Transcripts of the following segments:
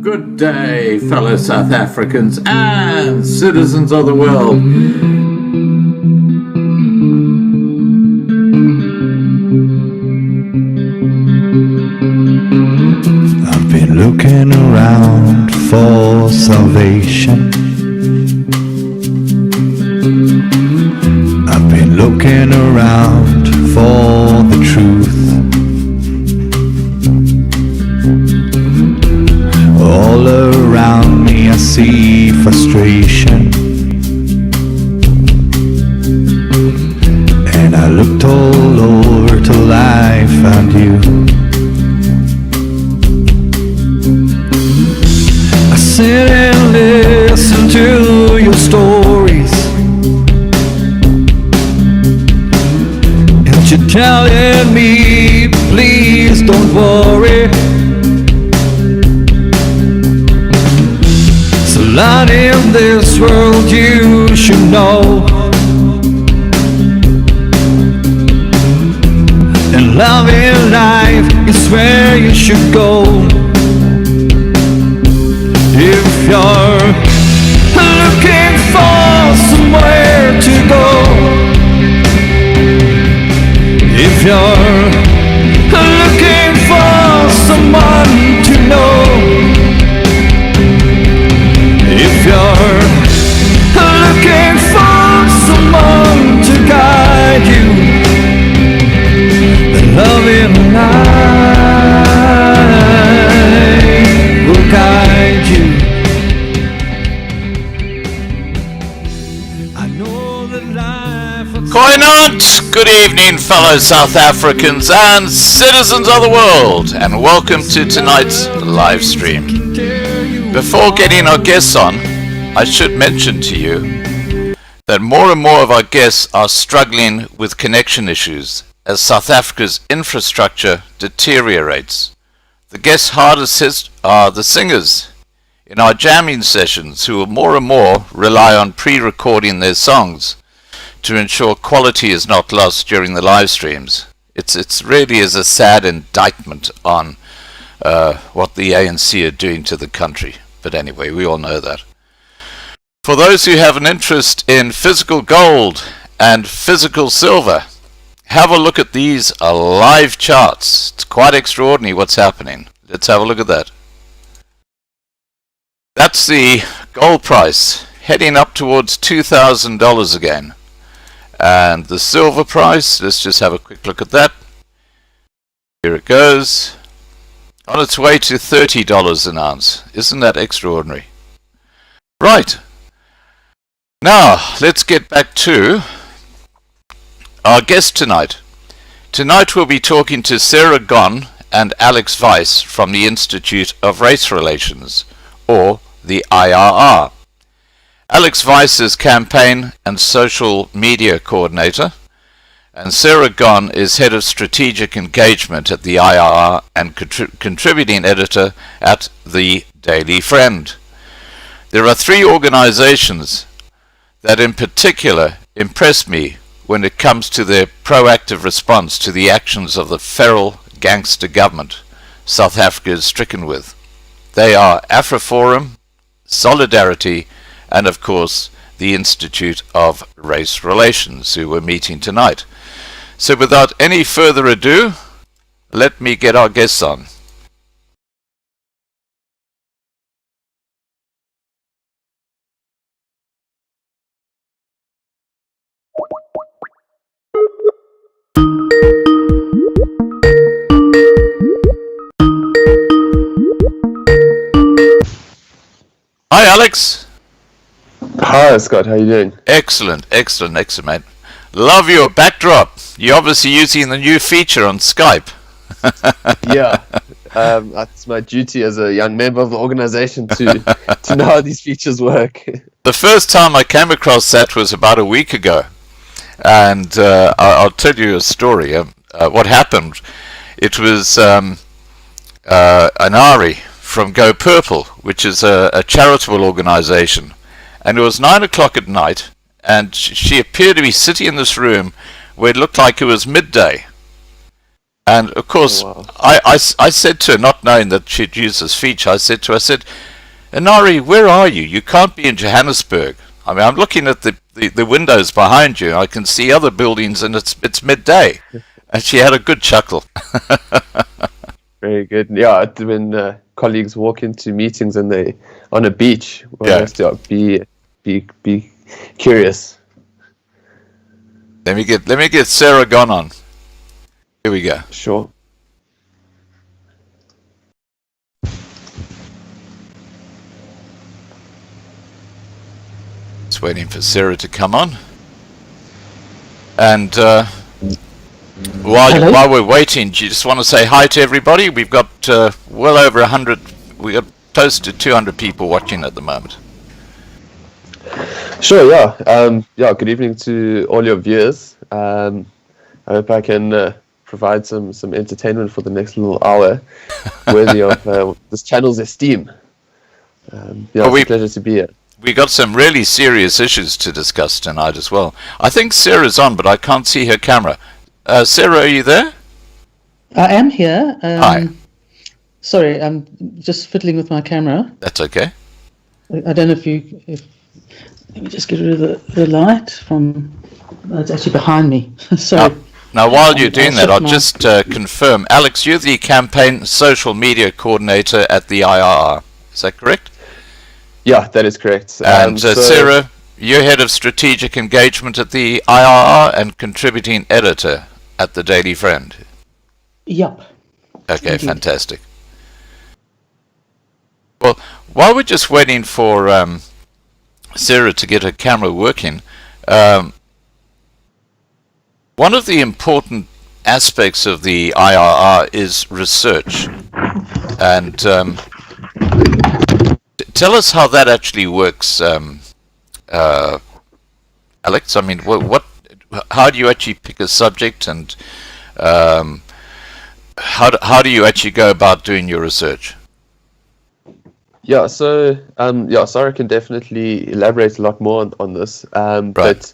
Good day, fellow South Africans and citizens of the world. I've been looking around for salvation. I've been looking around for the truth. All around me I see frustration, and I looked all over till I found you. I sit and listen to your stories, and you're telling me, please don't worry. Lot in this world you should know, and love in life is where you should go. If you're looking for somewhere to go, if you're looking for someone to know, if you're looking for someone to guide you, then love in life will guide you. I know that life... Koinant! Good evening, fellow South Africans and citizens of the world, and welcome to tonight's live stream. Before getting our guests on, I should mention to you that more and more of our guests are struggling with connection issues as South Africa's infrastructure deteriorates. The guests hardest hit are the singers in our jamming sessions, who will more and more rely on pre-recording their songs to ensure quality is not lost during the live streams. It's really is a sad indictment on what the ANC are doing to the country. But anyway, we all know that. For those who have an interest in physical gold and physical silver, have a look at these live charts. It's quite extraordinary what's happening. Let's have a look at that. That's the gold price heading up towards $2,000 again. And the silver price, let's just have a quick look at that. Here it goes. On its way to $30 an ounce. Isn't that extraordinary? Right. Now, let's get back to our guest tonight. Tonight we'll be talking to Sara and Alex Weiss from the Institute of Race Relations, or the IRR. Alex Weiss is campaign and social media coordinator, and Sara is head of strategic engagement at the IRR and contributing editor at the Daily Friend. There are three organizations that in particular impress me when it comes to their proactive response to the actions of the feral gangster government South Africa is stricken with. They are AfriForum, Solidarity, and of course the Institute of Race Relations, who we're meeting tonight. So without any further ado, let me get our guests on. Hi Alex. Hi Scott, how you doing? Excellent, mate. Love your backdrop. You're obviously using the new feature on Skype. Yeah, that's my duty as a young member of the organization to know how these features work. The first time I came across that was about a week ago, and I'll tell you a story. What happened? It was an Ari from Go Purple, which is a charitable organization, and it was 9 o'clock at night, and she appeared to be sitting in this room where it looked like it was midday. And of course, Oh, wow. I said to her, not knowing that she'd use this feature, I said to her, I said, Inari, where are you? You can't be in Johannesburg. I mean, I'm looking at the windows behind you. I can see other buildings, and it's midday. And she had a good chuckle. Very good. Yeah, when colleagues walk into meetings and they on a beach, one Yeah. has to be curious. Let me get Sarah gone on. Here we go. Sure. Just waiting for Sarah to come on. And Hello? while we're waiting, do you just want to say hi to everybody? We've got well over 100. We got close to 200 people watching at the moment. Sure. Yeah. Yeah. Good evening to all your viewers. I hope I can provide some entertainment for the next little hour, worthy of this channel's esteem. Yeah, Well, it's a pleasure to be here. We got some really serious issues to discuss tonight as well. I think Sarah's on, but I can't see her camera. Sarah, are you there? I am here. Hi. Sorry, I'm just fiddling with my camera. That's okay. I don't know if let me just get rid of the light from. It's actually behind me. Sorry. Now, while you're doing that, shift I'll my- just confirm. Alex, you're the campaign social media coordinator at the IRR. Is that correct? Yeah, that is correct. And So- Sarah, you're head of strategic engagement at the IRR and contributing editor at the Daily Friend. Yep. Okay, Indeed. fantastic. Well, while we're just waiting for Sarah to get her camera working, one of the important aspects of the IRR is research. And tell us how that actually works, Alex. I mean, how do you actually pick a subject, and how do you actually go about doing your research? Yeah, so Sara can definitely elaborate a lot more on this. But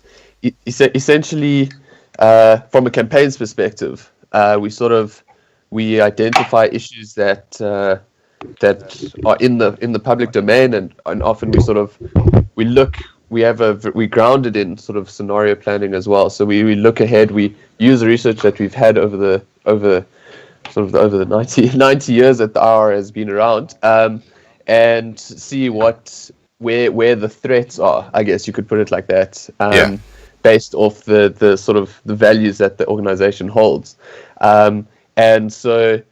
essentially, from a campaign's perspective, we identify issues that are in the public domain, and often we ground it in sort of scenario planning as well. So we look ahead. We use the research that we've had over the 90 years that the hour has been around. And see where the threats are, I guess you could put it like that, based off the sort of the values that the organization holds. And so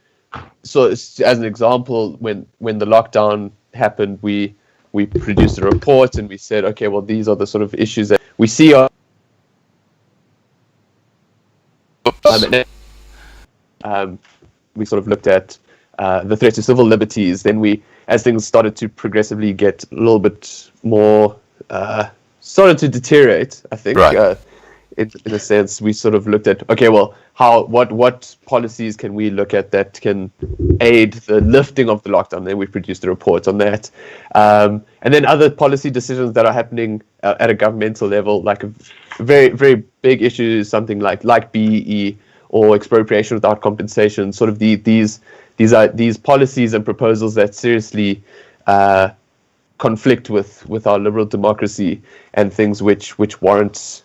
as an example, when the lockdown happened, we produced a report and we said, okay, well, these are the sort of issues that we see are we sort of looked at the threat to civil liberties. Then as things started to progressively get a little bit more, started to deteriorate, I think, Right. In a sense, we sort of looked at, okay, well, what policies can we look at that can aid the lifting of the lockdown? Then we produced a report on that. And then other policy decisions that are happening at a governmental level, like a very, very big issue, something like BEE or expropriation without compensation, sort of these policies and proposals that seriously conflict with our liberal democracy, and things which warrant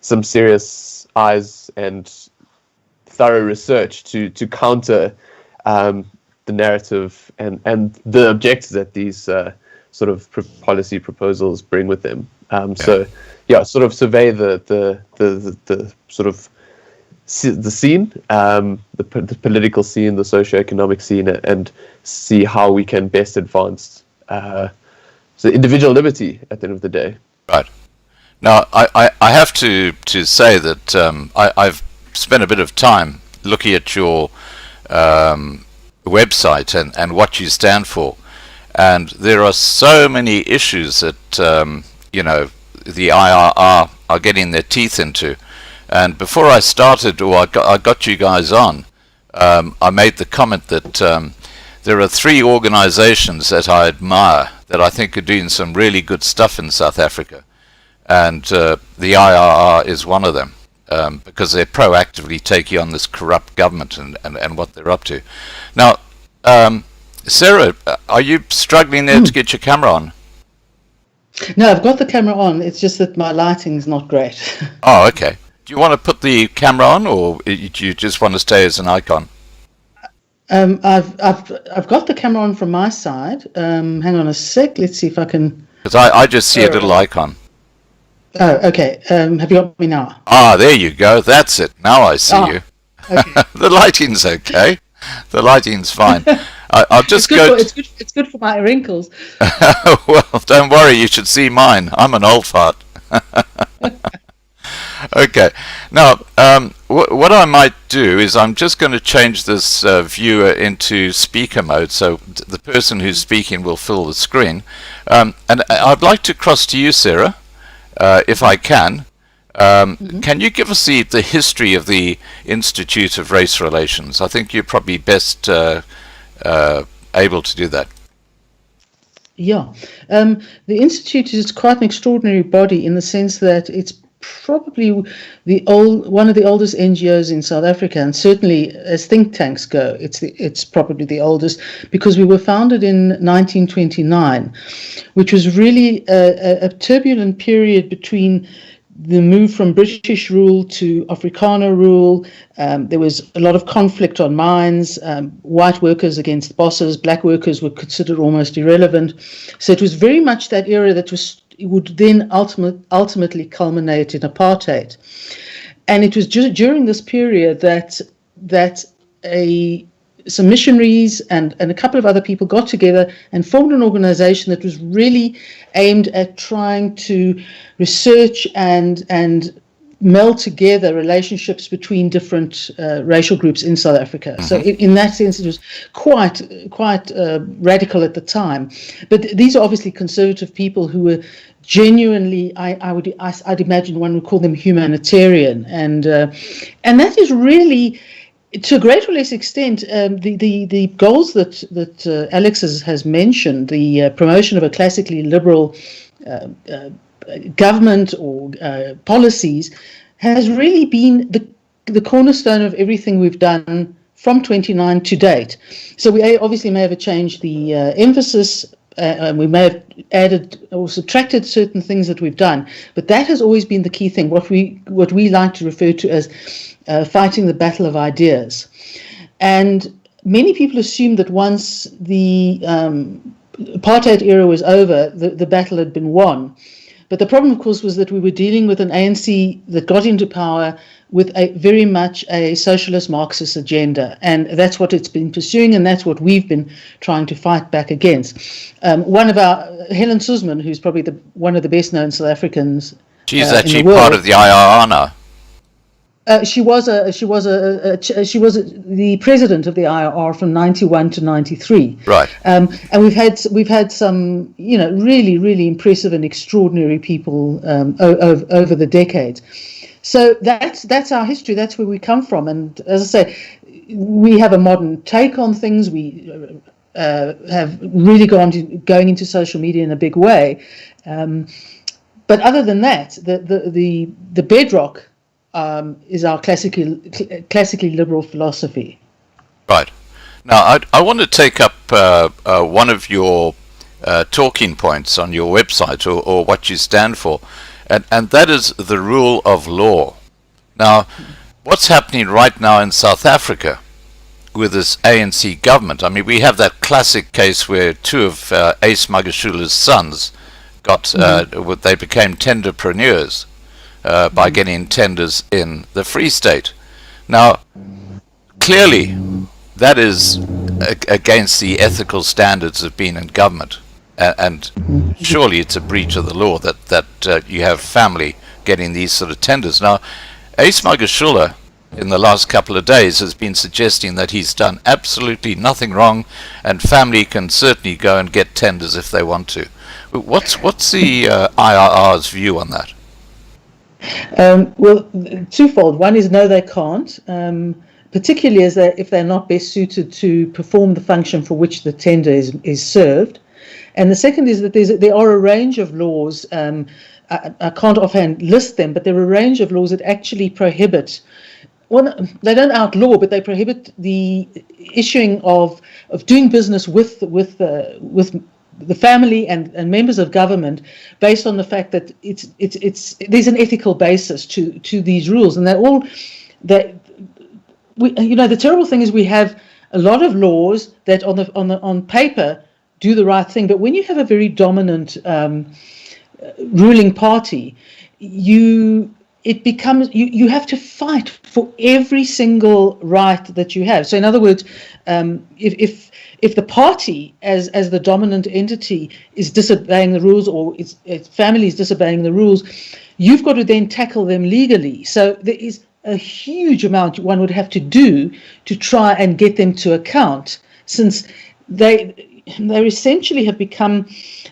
some serious eyes and thorough research to counter the narrative and the objectives that these sort of policy proposals bring with them. So sort of survey the sort of the scene, the political scene, the socio-economic scene, and see how we can best advance so individual liberty at the end of the day. Right. Now, I have to say that I've spent a bit of time looking at your website and what you stand for, and there are so many issues that the IRR are getting their teeth into. And before I started, or I got you guys on, I made the comment that there are 3 organizations that I admire that I think are doing some really good stuff in South Africa, and the IRR is one of them. because they're proactively taking on this corrupt government and what they're up to. Now, Sarah, are you struggling there to get your camera on? No, I've got the camera on. It's just that my lighting's not great. Oh, okay. Do you want to put the camera on, or do you just want to stay as an icon? I've got the camera on from my side. Hang on a sec. Let's see if I can. Because I just see a little icon. Oh, okay. Have you got me now? Ah, there you go. That's it. Now I see you. Okay. The lighting's okay. The lighting's fine. I'll just go. It's good for my wrinkles. Well, don't worry. You should see mine. I'm an old fart. Okay. Now, what I might do is I'm just going to change this viewer into speaker mode, so the person who's speaking will fill the screen. And I'd like to cross to you, Sarah, if I can. Can you give us the history of the Institute of Race Relations? I think you're probably best able to do that. Yeah. The Institute is quite an extraordinary body in the sense that it's probably one of the oldest NGOs in South Africa, and certainly as think tanks go, it's probably the oldest, because we were founded in 1929, which was really a turbulent period between the move from British rule to Afrikaner rule. There was a lot of conflict on mines, white workers against bosses, black workers were considered almost irrelevant. So it was very much that era that would then ultimately culminate in apartheid. And it was during this period that some missionaries and a couple of other people got together and formed an organization that was really aimed at trying to research and meld together relationships between different racial groups in South Africa. So in that sense, it was quite radical at the time. But these are obviously conservative people who were genuinely, I'd imagine one would call them humanitarian, and that is really, to a greater or less extent, the goals that Alex has mentioned, the promotion of a classically liberal government or policies, has really been the cornerstone of everything we've done from 29 to date. So we obviously may have changed the emphasis, and we may have added or subtracted certain things that we've done, but that has always been the key thing, what we like to refer to as fighting the battle of ideas. And many people assume that once the apartheid era was over, the battle had been won. But the problem, of course, was that we were dealing with an ANC that got into power with very much a socialist Marxist agenda. And that's what it's been pursuing, and that's what we've been trying to fight back against. One of Helen Suzman, who's probably one of the best known South Africans. She's actually part of the IRR now. She was the president of the IRR from 91 to 93. Right. And we've had some, really, really impressive and extraordinary people over the decades. So that's our history. That's where we come from. And as I say, we have a modern take on things. We have really going into social media in a big way. But other than that, the bedrock is our classically liberal philosophy. Right. Now, I want to take up one of your talking points on your website, or what you stand for, and that is the rule of law. Now, what's happening right now in South Africa with this ANC government? I mean, we have that classic case where two of Ace Magashula's sons they became tenderpreneurs by getting tenders in the Free State. Now, clearly, that is against the ethical standards of being in government, and surely it's a breach of the law that you have family getting these sort of tenders. Now, Ace Magashula, in the last couple of days, has been suggesting that he's done absolutely nothing wrong, and family can certainly go and get tenders if they want to. What's the IRR's view on that? Well, twofold. One is no, they can't, particularly if they're not best suited to perform the function for which the tender is served. And the second is that there are a range of laws I can't offhand list them, but there are a range of laws that actually prohibit. Well, they don't outlaw, but they prohibit the issuing of doing business with the family and members of government based on the fact that there's an ethical basis to these rules, and they're all that the terrible thing is we have a lot of laws that on paper do the right thing, but when you have a very dominant ruling party, it becomes you have to fight for every single right that you have. So in other words, if the party as the dominant entity is disobeying the rules, or its family is disobeying the rules, you've got to then tackle them legally. So there is a huge amount one would have to do to try and get them to account, since they essentially have become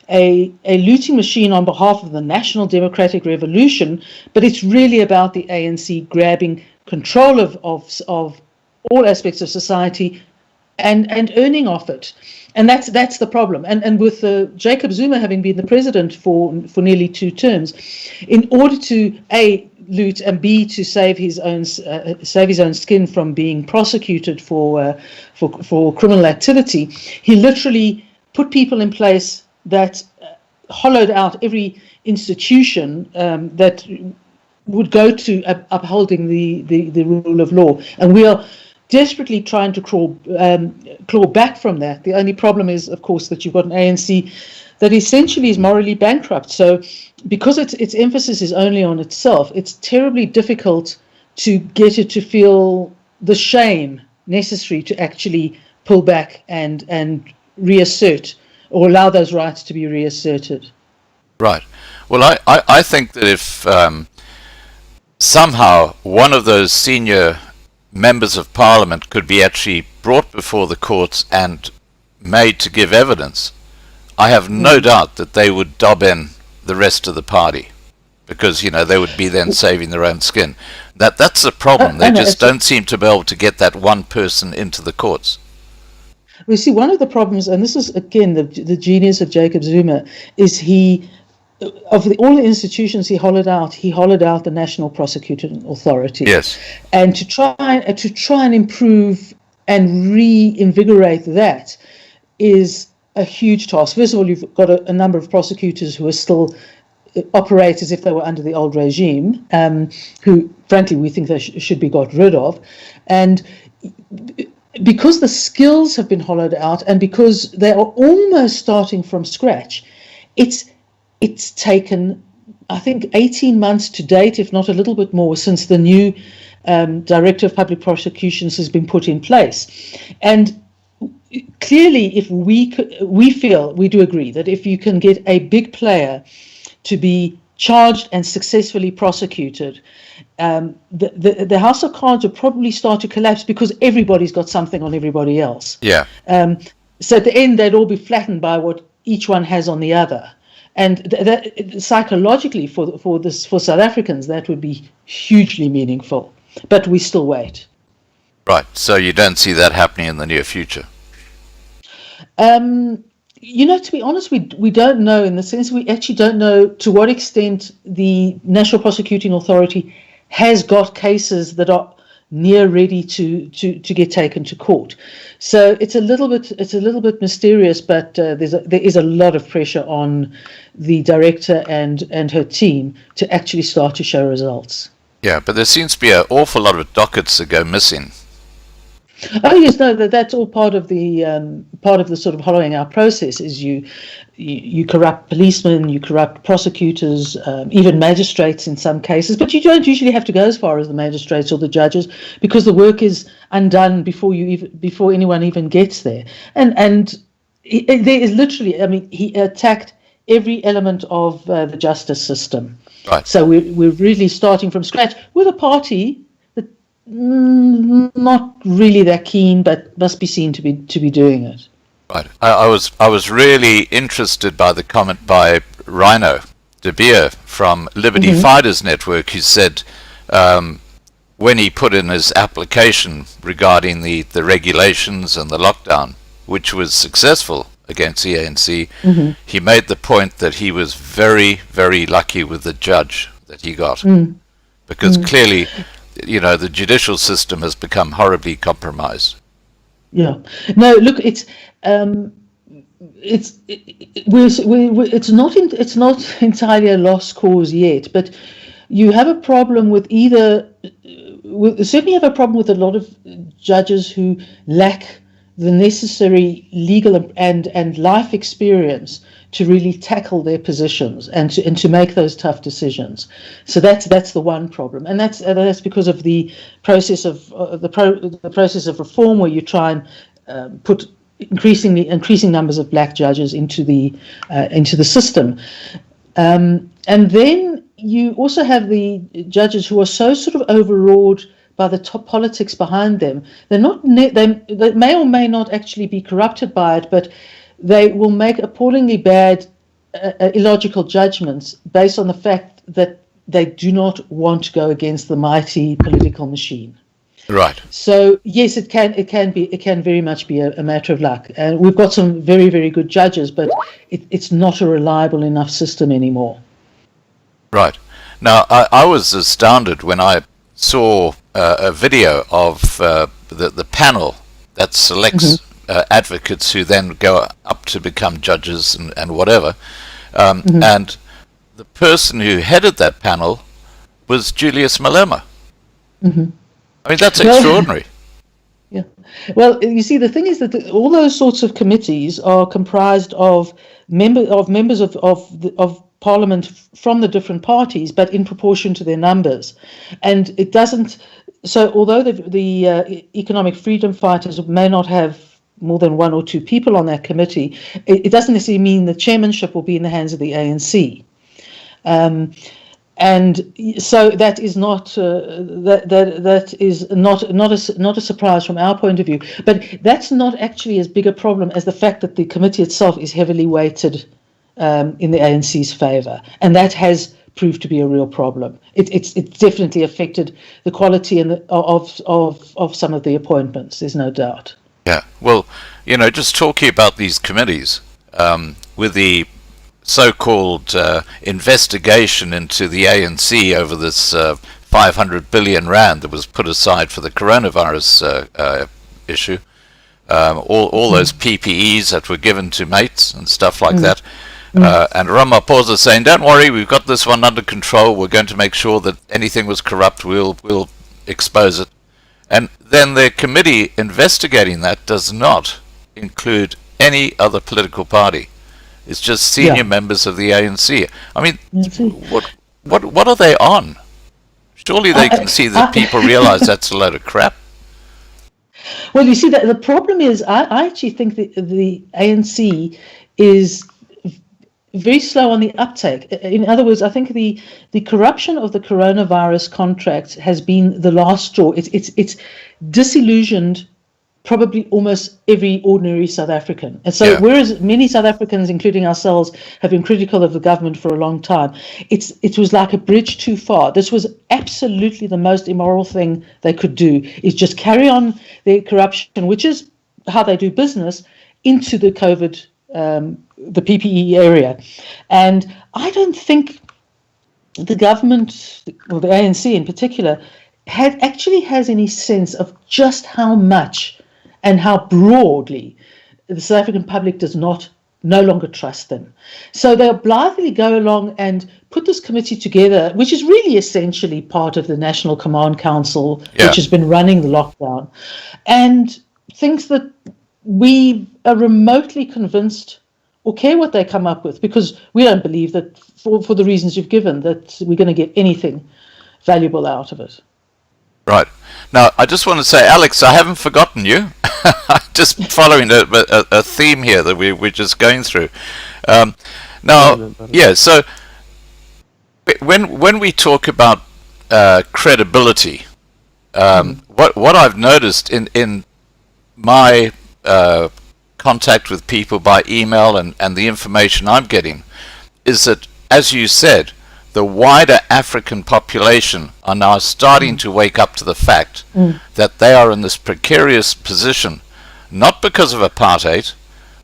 a looting machine on behalf of the National Democratic Revolution, but it's really about the ANC grabbing control of all aspects of society and earning off it. And that's the problem. And with Jacob Zuma having been the president for nearly 2 terms, in order to A, loot, and B, to save his own skin from being prosecuted for criminal activity, he literally put people in place that hollowed out every institution that would go to upholding the rule of law. And we are desperately trying to claw back from that. The only problem is, of course, that you've got an ANC that essentially is morally bankrupt. So because its emphasis is only on itself, it's terribly difficult to get it to feel the shame necessary to actually pull back and reassert, or allow those rights to be reasserted. Right. Well, I think that if somehow one of those senior members of parliament could be actually brought before the courts and made to give evidence, I have no doubt that they would dob in the rest of the party, because they would be then saving their own skin. That's the problem. They just don't seem to be able to get that one person into the courts. We see one of the problems, and this is again the genius of Jacob Zuma, is all the institutions he hollowed out the National Prosecuting Authority. Yes. And to try and improve and reinvigorate that is a huge task. First of all, you've got a number of prosecutors who are still operate as if they were under the old regime, who, frankly, we think they should be got rid of. And because the skills have been hollowed out, and because they are almost starting from scratch, it's taken, I think, 18 months to date, if not a little bit more, since the new Director of Public Prosecutions has been put in place. And clearly, if we do agree that if you can get a big player to be charged and successfully prosecuted, the House of Cards will probably start to collapse, because everybody's got something on everybody else. Yeah. So at the end, they'd all be flattened by what each one has on the other. And that psychologically, for South Africans, that would be hugely meaningful. But we still wait. Right. So you don't see that happening in the near future? To be honest, we don't know, in the sense we actually don't know to what extent the National Prosecuting Authority has got cases that are near ready to get taken to court. So it's a little bit mysterious, but there is a lot of pressure on the director and her team to actually start to show results. Yeah, but there seems to be an awful lot of dockets that go missing. Oh yes, no, that's all part of the sort of hollowing out process. Is you corrupt policemen, you corrupt prosecutors, even magistrates in some cases. But you don't usually have to go as far as the magistrates or the judges, because the work is undone before anyone even gets there. And there is literally, I mean, he attacked every element of the justice system. Right. So we're really starting from scratch with a party that not really that keen, but must be seen to be doing it. Right. I was really interested by the comment by Rhino De Beer from Liberty Fighters Network, who said when he put in his application regarding the regulations and the lockdown, which was successful, against the ANC. He made the point that he was very, very lucky with the judge that he got, because clearly, the judicial system has become horribly compromised. Yeah. No, look, it's not entirely a lost cause yet, but you have a problem with certainly have a problem with a lot of judges who lack the necessary legal and life experience to really tackle their positions and to make those tough decisions. So that's the one problem, and that's because of the process of the process of reform, where you try and put increasing numbers of black judges into the system, and then you also have the judges who are so sort of overawed by the top politics behind them. They're not. They may or may not actually be corrupted by it, but they will make appallingly bad, illogical judgments based on the fact that they do not want to go against the mighty political machine. Right. So yes, it can very much be a matter of luck, and we've got some very, very good judges, but it's not a reliable enough system anymore. Right. Now, I was astounded when I saw a video of the panel that selects advocates who then go up to become judges and whatever. And the person who headed that panel was Julius Malema. I mean, that's extraordinary. Yeah. Well, you see, the thing is that all those sorts of committees are comprised of members of Parliament from the different parties, but in proportion to their numbers. And it doesn't. So, although the economic freedom fighters may not have more than one or two people on that committee, it doesn't necessarily mean the chairmanship will be in the hands of the ANC. And so that is not that is not a surprise from our point of view. But that's not actually as big a problem as the fact that the committee itself is heavily weighted in the ANC's favour, and that has proved to be a real problem. It's definitely affected the quality of some of the appointments. There's no doubt. Yeah. Well, just talking about these committees, with the so-called investigation into the ANC over this 500 billion rand that was put aside for the coronavirus issue, all those PPEs that were given to mates and stuff like that. And Ramaphosa saying, "Don't worry, we've got this one under control. We're going to make sure that anything was corrupt, we'll expose it." And then the committee investigating that does not include any other political party. It's just senior members of the ANC. I mean, what are they on? Surely they can see that people realize that's a load of crap. Well, you see, that the problem is, I actually think the ANC is very slow on the uptake. In other words, I think the corruption of the coronavirus contract has been the last straw. It's disillusioned probably almost every ordinary South African. And so whereas many South Africans, including ourselves, have been critical of the government for a long time, it was like a bridge too far. This was absolutely the most immoral thing they could do, is just carry on their corruption, which is how they do business, into the COVID the PPE area. And I don't think the government, or the ANC in particular, has any sense of just how much and how broadly the South African public no longer trust them. So they'll blithely go along and put this committee together, which is really essentially part of the National Command Council, which has been running the lockdown, and thinks that we are remotely convinced or care what they come up with, because we don't believe that, for the reasons you've given, that we're going to get anything valuable out of it. Right. Now, I just want to say, Alex, I haven't forgotten you. Just following a theme here that we're just going through. So when we talk about credibility, what I've noticed in my contact with people by email and the information I'm getting is that, as you said, the wider African population are now starting to wake up to the fact that they are in this precarious position, not because of apartheid,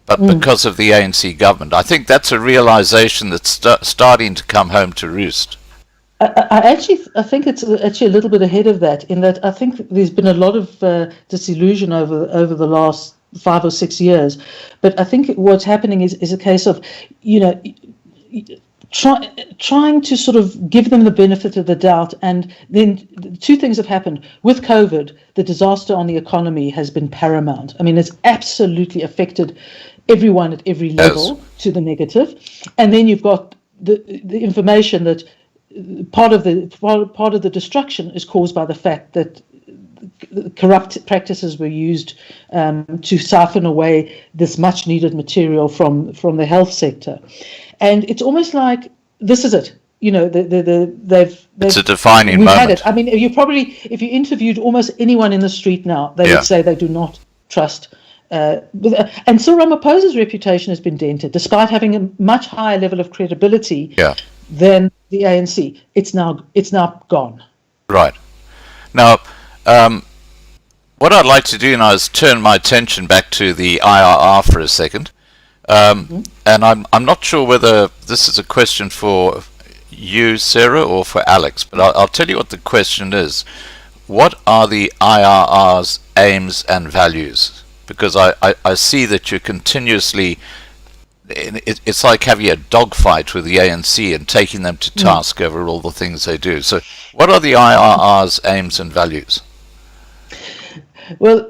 but because of the ANC government. I think that's a realization that's starting to come home to roost. I think it's actually a little bit ahead of that, in that I think there's been a lot of disillusion over the last 5 or 6 years. But I think what's happening is a case of, trying to sort of give them the benefit of the doubt. And then two things have happened. With COVID, the disaster on the economy has been paramount. I mean, it's absolutely affected everyone at every level to the negative. And then you've got the information that part of the destruction is caused by the fact that corrupt practices were used to siphon away this much needed material from the health sector. And it's almost like this is it. They've it's a defining we've moment. had it. I mean, if you interviewed almost anyone in the street now, they would say they do not trust. And Cyril Ramaphosa's reputation has been dented, despite having a much higher level of credibility than the ANC. It's now gone. Right. Now, what I'd like to do now is turn my attention back to the IRR for a second. And I'm not sure whether this is a question for you, Sara, or for Alex, but I'll tell you what the question is. What are the IRR's aims and values? Because I see that you're continuously, it's like having a dogfight with the ANC and taking them to task over all the things they do. So what are the IRR's aims and values? Well,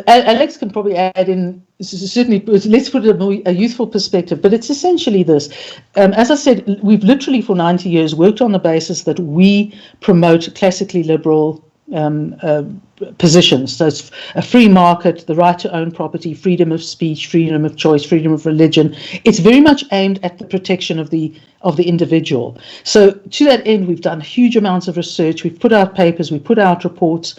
Alex can probably add in, certainly, let's put it in a youthful perspective, but it's essentially this. As I said, we've literally for 90 years worked on the basis that we promote classically liberal positions. So it's a free market, the right to own property, freedom of speech, freedom of choice, freedom of religion. It's very much aimed at the protection of the individual. So to that end, we've done huge amounts of research. We've put out papers, we put out reports.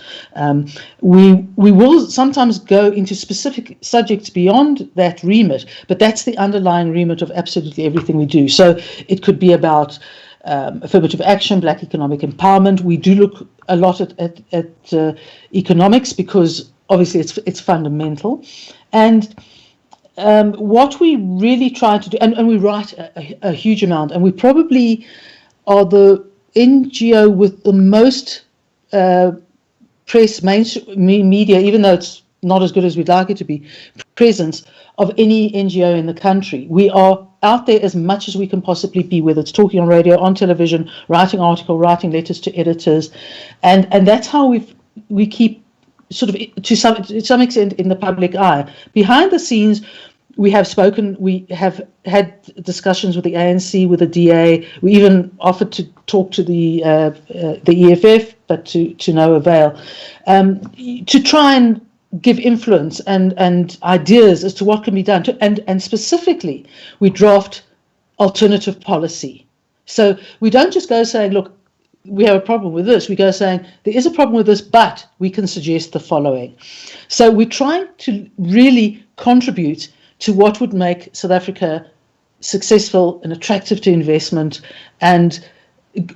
We will sometimes go into specific subjects beyond that remit, but that's the underlying remit of absolutely everything we do. So it could be about affirmative action, black economic empowerment. We do look a lot at economics because obviously it's fundamental. And what we really try to do, and we write a huge amount, and we probably are the NGO with the most press, mainstream media, even though it's not as good as we'd like it to be, presence of any NGO in the country. We are out there as much as we can possibly be, whether it's talking on radio, on television, writing articles, writing letters to editors, and that's how we keep sort of to some extent in the public eye. Behind the scenes, we have had discussions with the ANC, with the DA. We even offered to talk to the EFF, but to no avail, to try and give influence and ideas as to what can be done. And specifically, we draft alternative policy. So we don't just go saying, look, we have a problem with this. We go saying, there is a problem with this, but we can suggest the following. So we're trying to really contribute to what would make South Africa successful and attractive to investment, and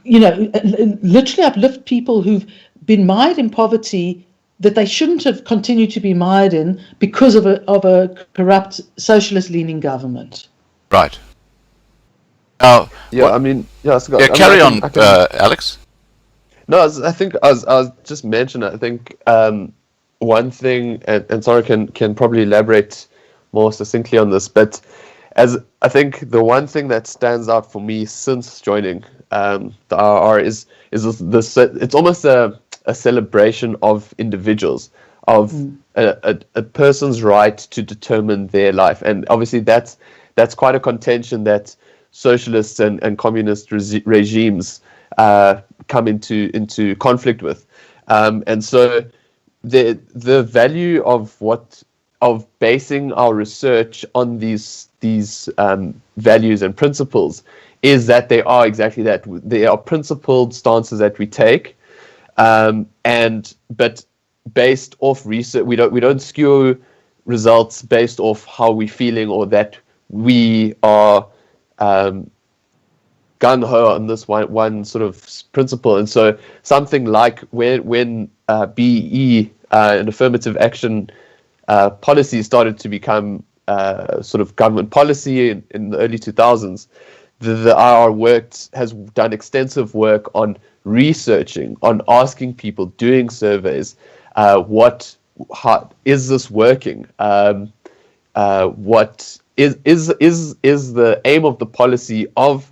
literally uplift people who've been mired in poverty that they shouldn't have continued to be mired in because of a corrupt socialist-leaning government. Right. Carry on, Alex. No, I think I was just mentioning. I think one thing, and Sara can probably elaborate more succinctly on this, but as I think the one thing that stands out for me since joining the RR is this. It's almost a celebration of individuals, of a person's right to determine their life, and obviously that's quite a contention that socialists and communist regimes come into conflict with, and so the value of basing our research on these values and principles is that they are exactly that. They are principled stances that we take. But based off research, we don't skew results based off how we're feeling or that we are gung ho on this one sort of principle. And so something like when BE and affirmative action policies started to become sort of government policy in the early 2000s, the IR has done extensive work on researching, on asking people, doing surveys, how is this working? What is the aim of the policy of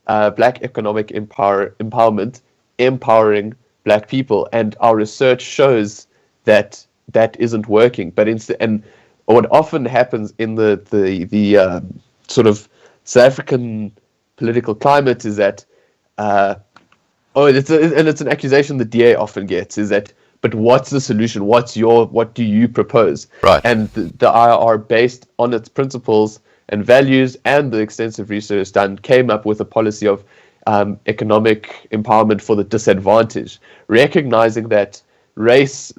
Black economic empowerment, empowering Black people? And our research shows that isn't working. But and what often happens in the sort of South African political climate is that it's an accusation the DA often gets, is that, but what's the solution? What do you propose? Right. And the IR, based on its principles and values and the extensive research done, came up with a policy of economic empowerment for the disadvantaged, recognizing that race-based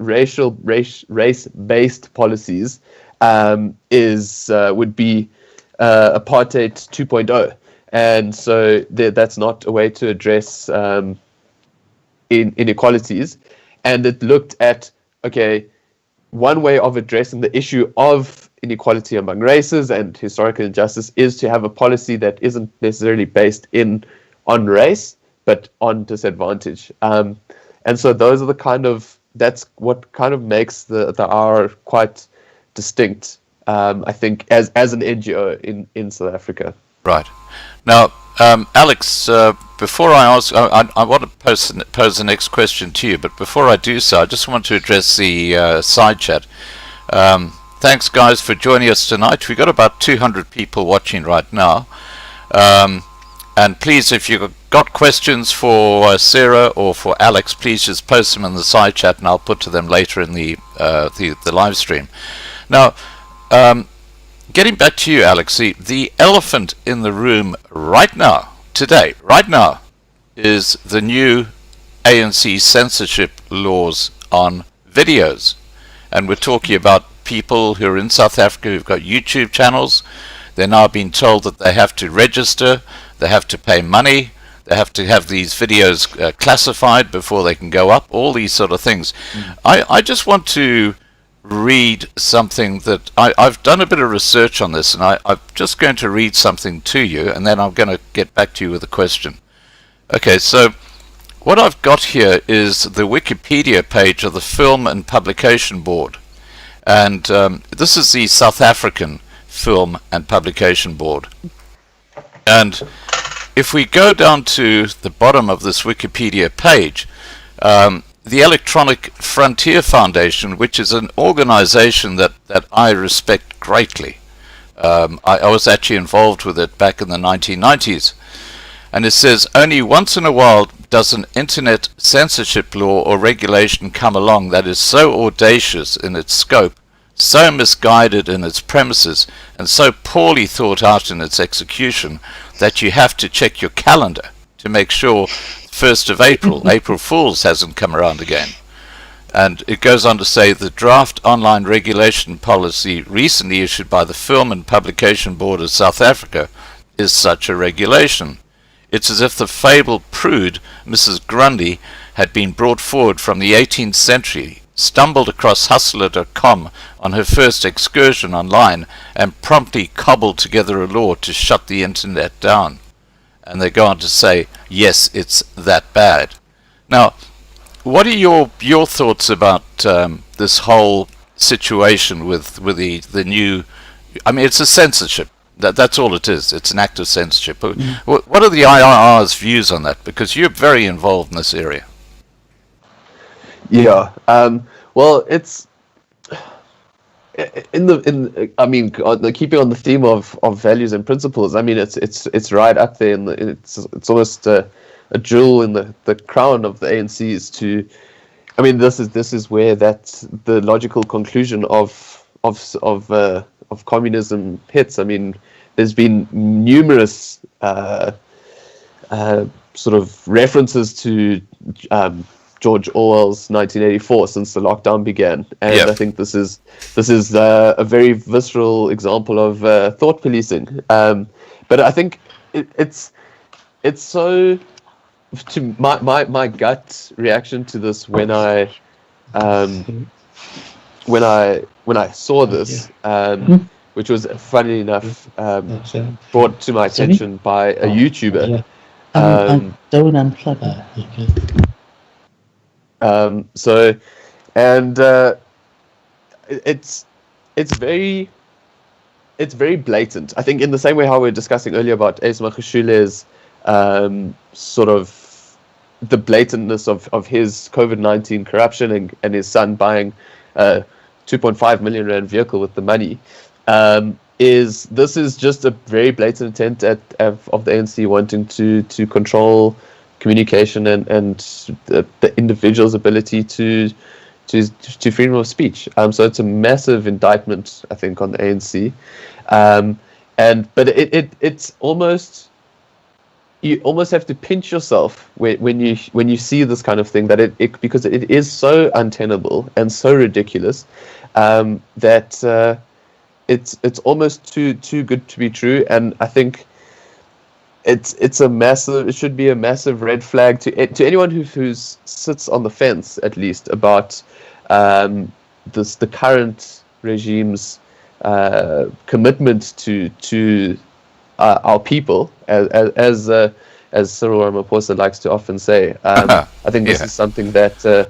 policies would be apartheid 2.0, and so that's not a way to address inequalities. And it looked at, okay, one way of addressing the issue of inequality among races and historical injustice is to have a policy that isn't necessarily based on race, but on disadvantage. And so those are that's what kind of makes the R quite distinct, I think, as an NGO in South Africa. Right. Now, Alex, before I ask, I want to pose the next question to you, but before I do so, I just want to address the side chat. Thanks, guys, for joining us tonight. We've got about 200 people watching right now. And please, if you've got questions for Sara or for Alex, please just post them in the side chat, and I'll put to them later in the live stream. Now, getting back to you, Alex, the elephant in the room right now, is the new ANC censorship laws on videos. And we're talking about people who are in South Africa who've got YouTube channels. They're now being told that they have to register, they have to pay money, they have to have these videos classified before they can go up, all these sort of things. I just want to read something that I've done a bit of research on this, and I'm just going to read something to you, and then I'm going to get back to you with a question. Okay, so what I've got here is the Wikipedia page of the Film and Publication Board, and this is the South African Film and Publication Board. And if we go down to the bottom of this Wikipedia page, the Electronic Frontier Foundation, which is an organization that I respect greatly. I was actually involved with it back in the 1990s. And it says, only once in a while does an internet censorship law or regulation come along that is so audacious in its scope, so misguided in its premises, and so poorly thought out in its execution that you have to check your calendar to make sure 1st of April, April Fool's hasn't come around again. And it goes on to say the draft online regulation policy recently issued by the Film and Publication Board of South Africa is such a regulation. It's as if the fabled prude Mrs. Grundy had been brought forward from the 18th century, stumbled across hustler.com on her first excursion online, and promptly cobbled together a law to shut the internet down. And they go on to say, yes, it's that bad. Now, what are your thoughts about this whole situation with the new, I mean, it's a censorship. That's all it is. It's an act of censorship. What are the IRR's views on that? Because you're very involved in this area. Yeah. Well, it's keeping on the theme of values and principles. I mean, it's right up there, and it's almost a jewel in the crown of the ANC's. This is where that's the logical conclusion of communism hits. I mean, there's been numerous sort of references to George Orwell's 1984 since the lockdown began, and yep. I think this is a very visceral example of thought policing. But I think it's so. To my gut reaction to this when I saw this which was funnily enough brought to my attention by a YouTuber. I don't unplug it. So, and it's very blatant. I think in the same way how we were discussing earlier about Ace Makashule's sort of the blatantness of his COVID-19 corruption and his son buying a 2.5 million rand vehicle with the money, this is just a very blatant attempt of the ANC wanting to control communication and the individual's ability to freedom of speech. So it's a massive indictment, I think, on the ANC. But it's almost, you almost have to pinch yourself when you see this kind of thing, that it because it is so untenable and so ridiculous that it's almost too good to be true. And I think it should be a massive red flag to anyone who sits on the fence, at least, about the current regime's commitment to our people, as Cyril Ramaphosa likes to often say. I think this is something that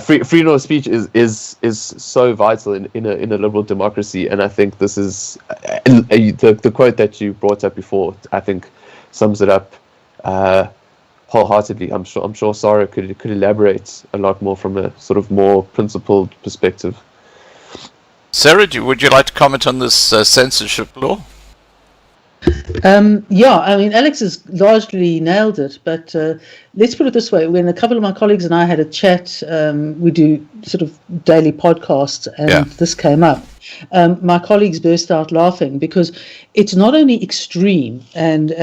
freedom of speech is so vital in a liberal democracy, and I think this is the quote that you brought up before, I think, sums it up wholeheartedly. I'm sure Sara could elaborate a lot more from a sort of more principled perspective. Sara, would you like to comment on this censorship law? Yeah, I mean, Alex has largely nailed it, but let's put it this way. When a couple of my colleagues and I had a chat, we do sort of daily podcasts, and this came up. My colleagues burst out laughing because it's not only extreme and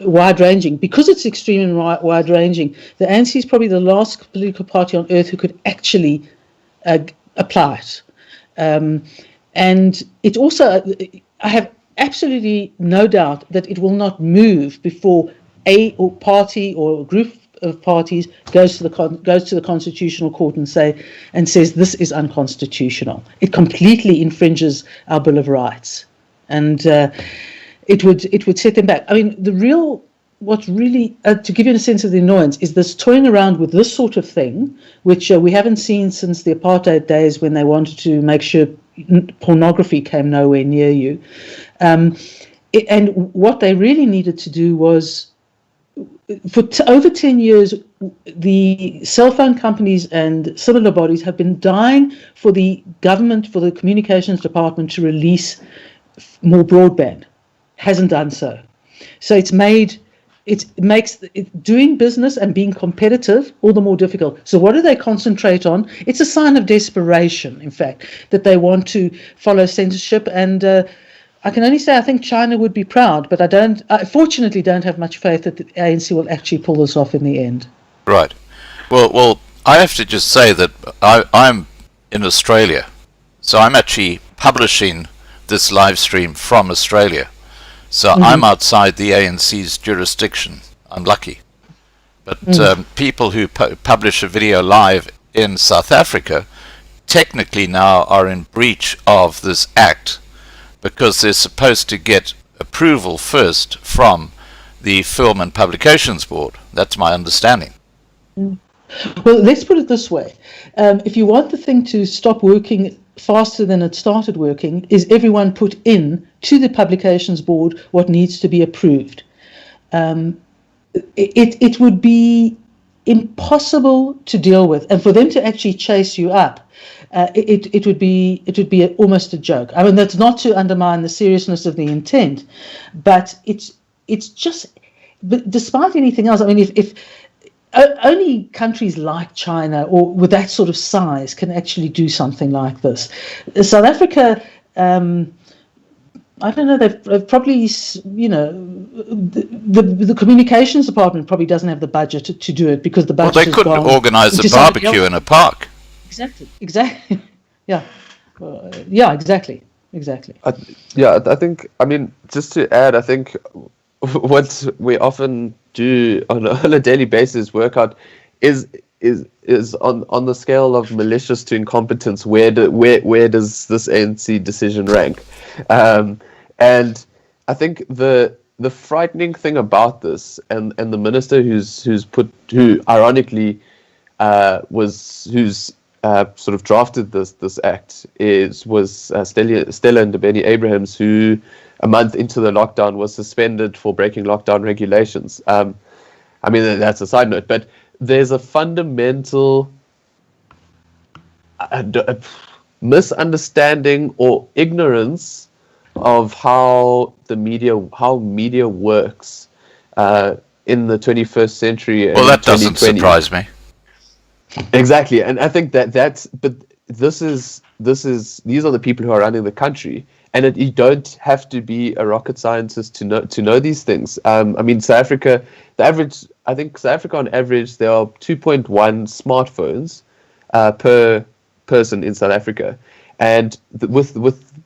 wide-ranging. Because it's extreme and wide-ranging, the ANC is probably the last political party on earth who could actually apply it. And it also, I have absolutely no doubt that it will not move before a party or a group of parties goes to the Constitutional Court and says this is unconstitutional. It completely infringes our Bill of Rights, and it would set them back. I mean, what's really to give you a sense of the annoyance is this toying around with this sort of thing, which we haven't seen since the apartheid days, when they wanted to make sure pornography came nowhere near you. And what they really needed to do was, for over 10 years, the cell phone companies and similar bodies have been dying for the government, for the communications department to release more broadband. Hasn't done so. So it makes doing business and being competitive all the more difficult. So what do they concentrate on? It's a sign of desperation, in fact, that they want to follow censorship. And I can only say I think China would be proud, but I fortunately don't have much faith that the ANC will actually pull this off in the end. Right. Well, I have to just say that I'm in Australia, so I'm actually publishing this live stream from Australia. So I'm outside the ANC's jurisdiction. I'm lucky. But people who publish a video live in South Africa technically now are in breach of this act, because they're supposed to get approval first from the Film and Publications Board. That's my understanding. Well, let's put it this way. If you want the thing to stop working faster than it started working, is everyone put in to the Publications Board what needs to be approved. It would be impossible to deal with, and for them to actually chase you up, it would be almost a joke. I mean, that's not to undermine the seriousness of the intent, but it's just, but despite anything else, I mean, if only countries like China or with that sort of size can actually do something like this. South Africa, I don't know, they've probably, the communications department probably doesn't have the budget to do it, because the budget they couldn't organise a barbecue in a park. Exactly. Yeah. Exactly. I think, I mean, just to add, I think what we often do on a daily basis work out is is on the scale of malicious to incompetence. Where does this ANC decision rank? And I think the frightening thing about this, and the minister who ironically who's sort of drafted this act was Stella Ndabeni Abrahams, who a month into the lockdown was suspended for breaking lockdown regulations. I mean, that's a side note, but there's a fundamental misunderstanding or ignorance of how media works in the 21st century. Well, that doesn't surprise me. Exactly, and I think but these are the people who are running the country, and you don't have to be a rocket scientist to know these things. I mean, South Africa, I think South Africa on average, there are 2.1 smartphones per person in South Africa, and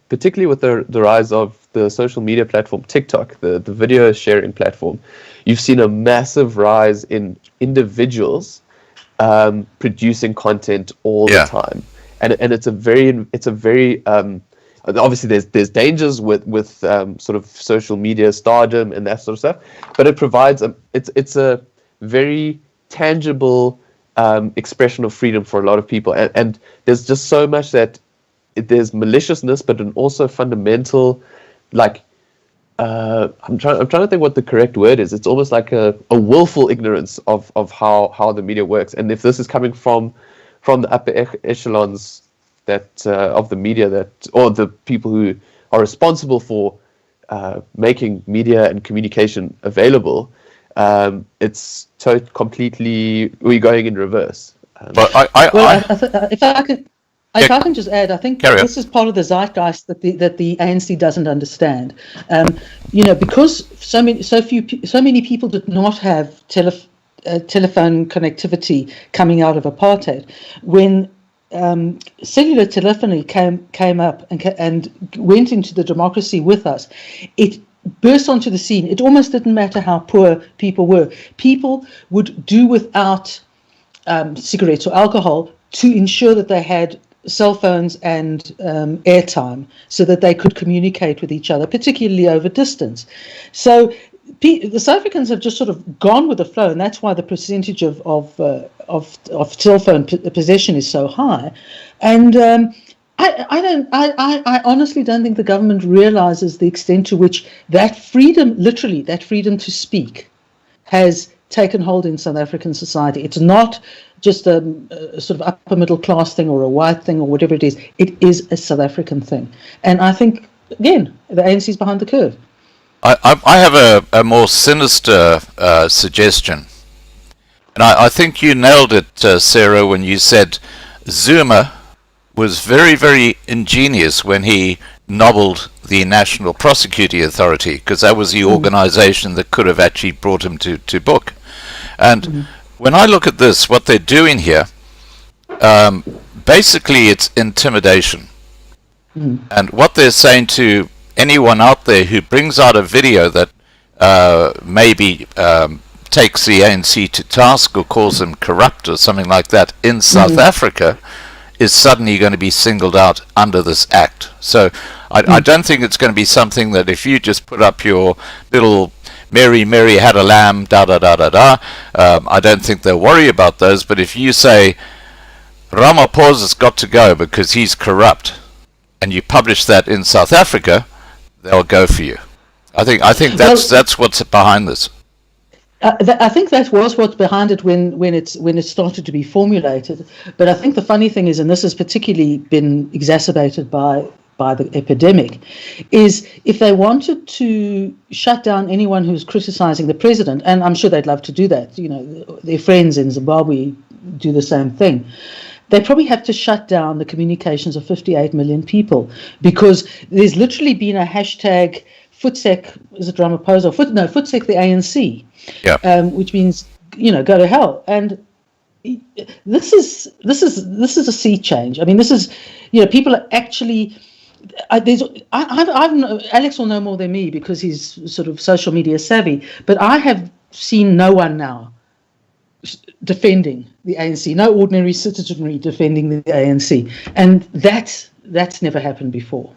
particularly with the rise of the social media platform TikTok, the video sharing platform, you've seen a massive rise in individuals producing content all the time, and it's a very obviously there's dangers with sort of social media stardom and that sort of stuff, but it provides it's a very tangible expression of freedom for a lot of people, and there's just so much that there's maliciousness, but an also fundamental, like I'm trying to think what the correct word is. It's almost like a willful ignorance of how the media works, and if this is coming from the upper echelons of the media or the people who are responsible for making media and communication available, it's completely, we're going in reverse. But if I can just add, I think this is part of the zeitgeist that the ANC doesn't understand. Because so many people did not have telephone connectivity coming out of apartheid. When cellular telephony came up and went into the democracy with us, it burst onto the scene. It almost didn't matter how poor people were. People would do without cigarettes or alcohol to ensure that they had cell phones and airtime so that they could communicate with each other, particularly over distance. So the South Africans have just sort of gone with the flow, and that's why the percentage of cell phone possession is so high. And I honestly don't think the government realizes the extent to which that freedom to speak, has taken hold in South African society. It's not just a sort of upper middle class thing or a white thing or whatever it is. It is a South African thing. And I think, again, the ANC is behind the curve. I have a more sinister suggestion. And I think you nailed it, Sarah, when you said Zuma was very, very ingenious when he nobbled the National Prosecuting Authority, because that was the organization that could have actually brought him to book. And when I look at this, what they're doing here, basically it's intimidation. And what they're saying to anyone out there who brings out a video that maybe takes the ANC to task or calls them corrupt or something like that in South Africa is suddenly going to be singled out under this act. So I don't think it's going to be something that if you just put up your little Mary, Mary had a lamb, da-da-da-da-da, I don't think they'll worry about those. But if you say Ramaphosa's got to go because he's corrupt, and you publish that in South Africa, they'll go for you. I think that's what's behind this. I think that was what's behind it when it started to be formulated. But I think the funny thing is, and this has particularly been exacerbated by the epidemic, is if they wanted to shut down anyone who's criticizing the president, and I'm sure they'd love to do that, their friends in Zimbabwe do the same thing, they probably have to shut down the communications of 58 million people, because there's literally been a hashtag Futsek, is it Ramaphosa? Futsek the ANC, which means go to hell. And this is a sea change. I mean, this is people are actually. Alex will know more than me because he's sort of social media savvy, but I have seen no one now defending the ANC, no ordinary citizenry defending the ANC, and that's never happened before.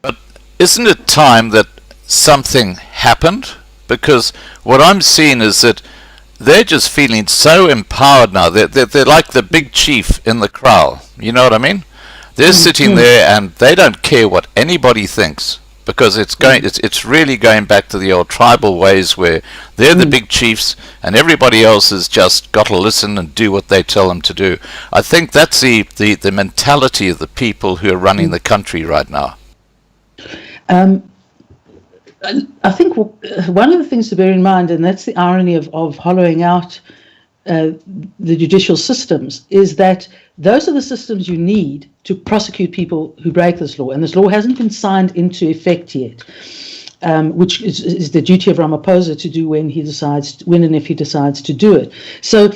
But isn't it time that something happened? Because what I'm seeing is that they're just feeling so empowered now. They're like the big chief in the kraal. You know what I mean? They're sitting there and they don't care what anybody thinks, because it's really going back to the old tribal ways where they're the big chiefs and everybody else has just got to listen and do what they tell them to do. I think that's the mentality of the people who are running the country right now. I think one of the things to bear in mind, and that's the irony of hollowing out the judicial systems, is that those are the systems you need to prosecute people who break this law. And this law hasn't been signed into effect yet, which is the duty of Ramaphosa to do when and if he decides to do it. So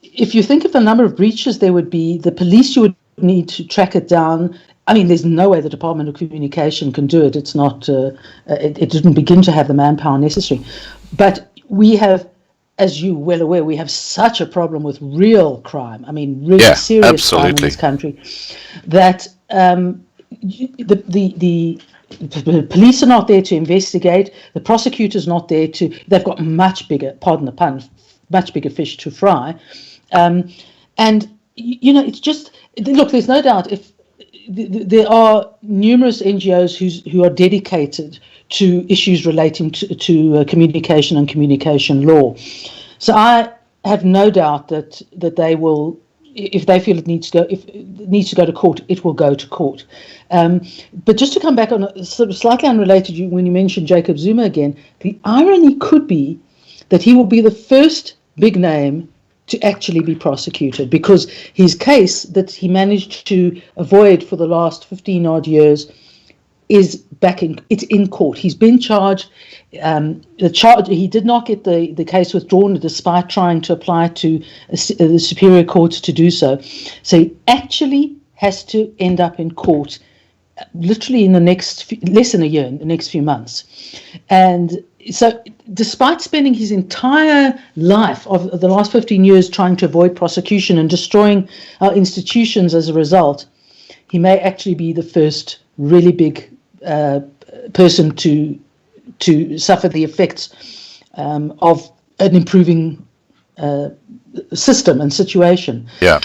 if you think of the number of breaches there would be, the police, you would need to track it down. I mean, there's no way the Department of Communication can do it. It's not, it didn't begin to have the manpower necessary. But we have, as you're well aware, we have such a problem with real crime. I mean, really serious crime in this country, that the police are not there to investigate. The prosecutor's not there they've got much bigger, pardon the pun, much bigger fish to fry. And, it's just, look, there's no doubt there are numerous NGOs who are dedicated to issues relating to communication and communication law. So I have no doubt that they will, if they feel it needs to go to court, it will go to court. But just to come back on a sort of slightly unrelated, when you mentioned Jacob Zuma again, the irony could be that he will be the first big name to actually be prosecuted, because his case that he managed to avoid for the last 15 odd years is it's in court. He's been charged. He did not get the case withdrawn despite trying to apply to the Superior Court to do so. So he actually has to end up in court literally in the less than a year, in the next few months. And so despite spending his entire life of the last 15 years trying to avoid prosecution and destroying our institutions as a result, he may actually be the first really big person to suffer the effects of an improving system and situation. Yeah.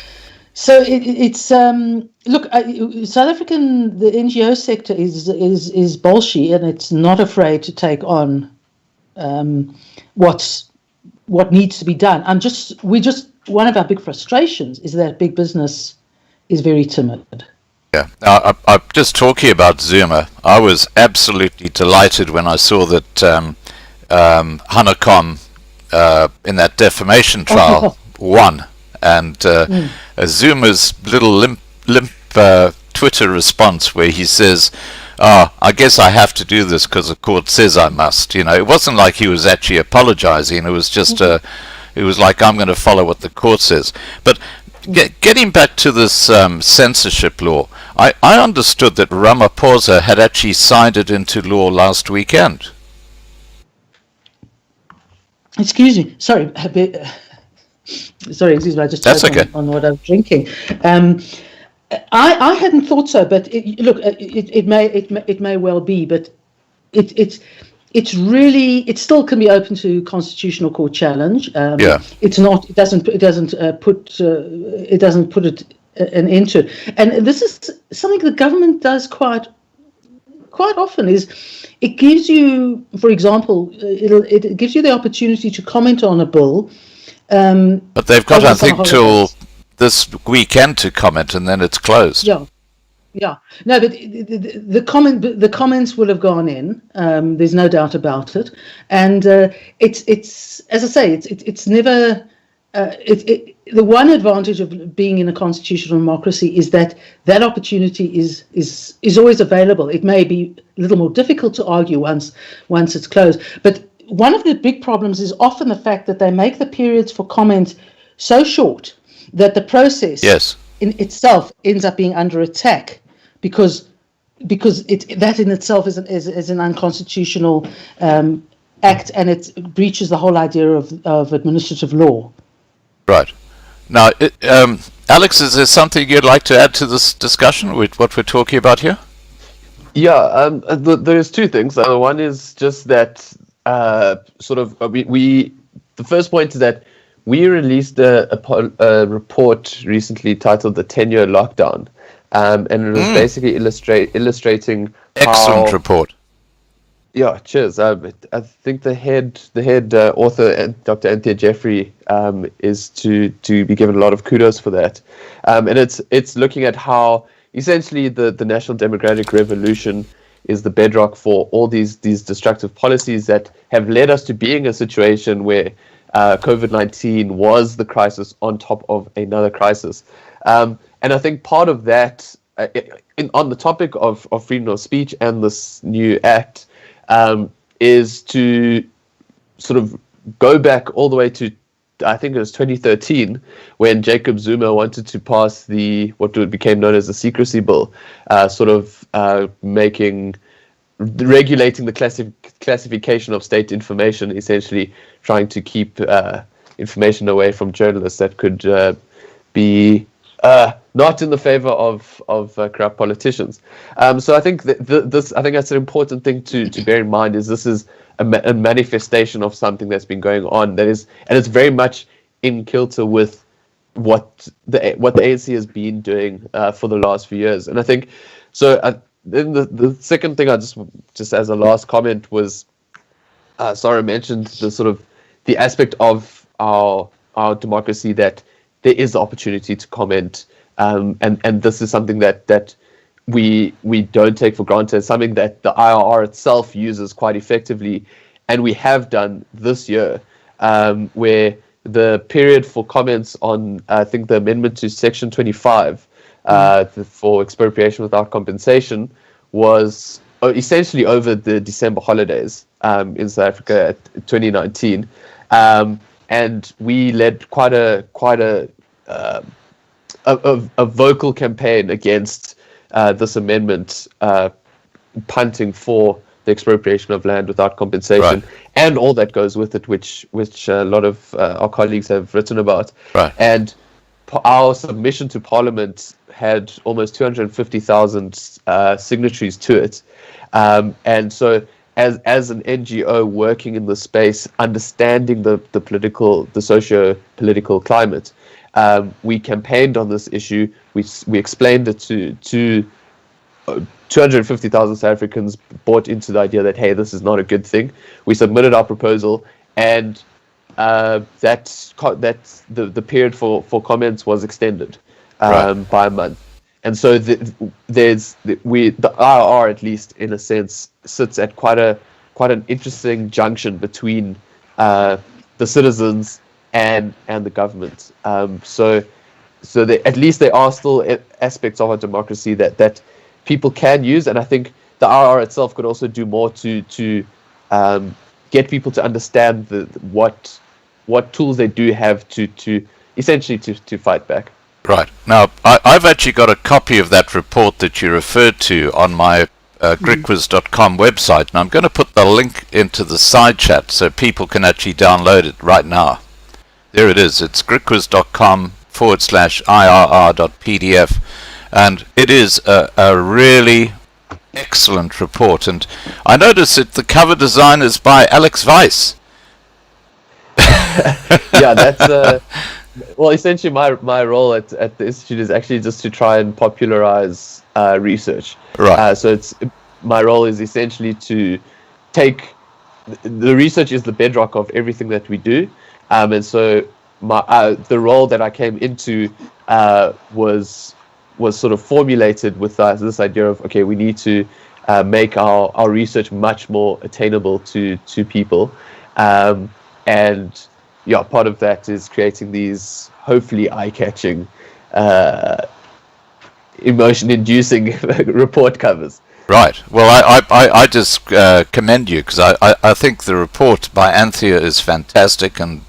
So it's look, South African, the NGO sector is bolshy, and it's not afraid to take on what needs to be done. One of our big frustrations is that big business is very timid. Yeah. Now, I'm just talking about Zuma. I was absolutely delighted when I saw that Hanekom in that defamation trial won. And Zuma's little limp Twitter response where he says, I guess I have to do this because the court says I must. It wasn't like he was actually apologizing. It was just, it was like, I'm going to follow what the court says. But getting back to this censorship law, I understood that Ramaphosa had actually signed it into law last weekend. Excuse me. Sorry, excuse me. I just choked on what I'm drinking. I hadn't thought so, but it may well be, but it still can be open to constitutional court challenge. It's not. It doesn't put an end to it. And this is something the government does quite often. Is it gives you, for example, it gives you the opportunity to comment on a bill. But they've got, I think, till this weekend to comment, and then it's closed. Yeah. No, but the comments will have gone in. There's no doubt about it, and it's as I say, it's never. The one advantage of being in a constitutional democracy is that opportunity is always available. It may be a little more difficult to argue once it's closed, but one of the big problems is often the fact that they make the periods for comment so short that the process in itself ends up being under attack because that in itself is an unconstitutional act, and it breaches the whole idea of administrative law. Right. Now, Alex, is there something you'd like to add to this discussion with what we're talking about here? Yeah, there's two things. One is just that the first point is that we released a report recently titled "The 10-Year Lockdown," and it was basically illustrating Excellent how, report. Yeah, cheers. I think the head author, Dr. Anthea Jeffrey, is to be given a lot of kudos for that, and it's looking at how essentially the national democratic revolution is the bedrock for all these destructive policies that have led us to being a situation where COVID-19 was the crisis on top of another crisis, and I think part of that, on the topic of freedom of speech and this new act. Is to sort of go back all the way to, I think it was 2013, when Jacob Zuma wanted to pass what became known as the secrecy bill, regulating the classification of state information, essentially trying to keep information away from journalists that could be not in the favor of corrupt politicians. So I think I think that's an important thing to bear in mind. Is this is a manifestation of something that's been going on and it's very much in kilter with what the ANC has been doing for the last few years. And I think so. Then the second thing I just as a last comment was, Sara mentioned the aspect of our democracy that there is the opportunity to comment, and this is something that we don't take for granted. It's something that the IRR itself uses quite effectively, and we have done this year, where the period for comments on, I think, the amendment to Section 25 for expropriation without compensation was essentially over the December holidays in South Africa at 2019. And we led quite a vocal campaign against this amendment, punting for the expropriation of land without compensation, right, and all that goes with it, which a lot of our colleagues have written about. Right. And our submission to Parliament had almost 250,000 signatories to it, and so. As an NGO working in the space, understanding the socio-political climate, we campaigned on this issue. We explained it to 250,000 South Africans, bought into the idea that, hey, this is not a good thing. We submitted our proposal, and the period for comments was extended by a month. And so the IRR, at least in a sense, sits at quite an interesting junction between the citizens and the government. So at least there are still aspects of our democracy that people can use, and I think the IRR itself could also do more to get people to understand what tools they do have to essentially to fight back. Right. Now, I've actually got a copy of that report that you referred to on my GritQuiz.com website, and I'm going to put the link into the side chat so people can actually download it right now. There it is. It's gritquiz.com/IRR.pdf, and it is a really excellent report. And I notice that the cover design is by Alex Weiss. Yeah, that's well, essentially my role at the institute is actually just to try and popularize research. Right. So my role is essentially to take the research is the bedrock of everything that we do, and so the role that I came into was sort of formulated with this idea of, okay, we need to make our research much more attainable to people, and yeah, part of that is creating these hopefully eye-catching, emotion-inducing report covers. Right. Well, I just commend you, because I think the report by Anthea is fantastic, and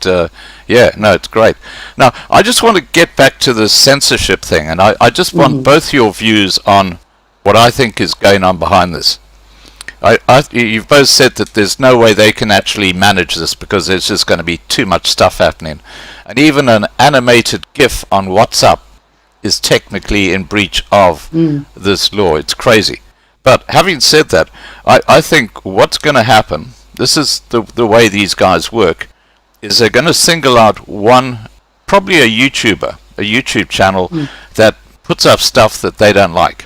yeah, no, it's great. Now, I just want to get back to the censorship thing, and I just want both your views on what I think is going on behind this. You've both said that there's no way they can actually manage this because there's just going to be too much stuff happening. And even an animated GIF on WhatsApp is technically in breach of this law. It's crazy. But having said that, I think what's going to happen, this is the way these guys work, is they're going to single out one, probably a YouTuber, a YouTube channel that puts up stuff that they don't like.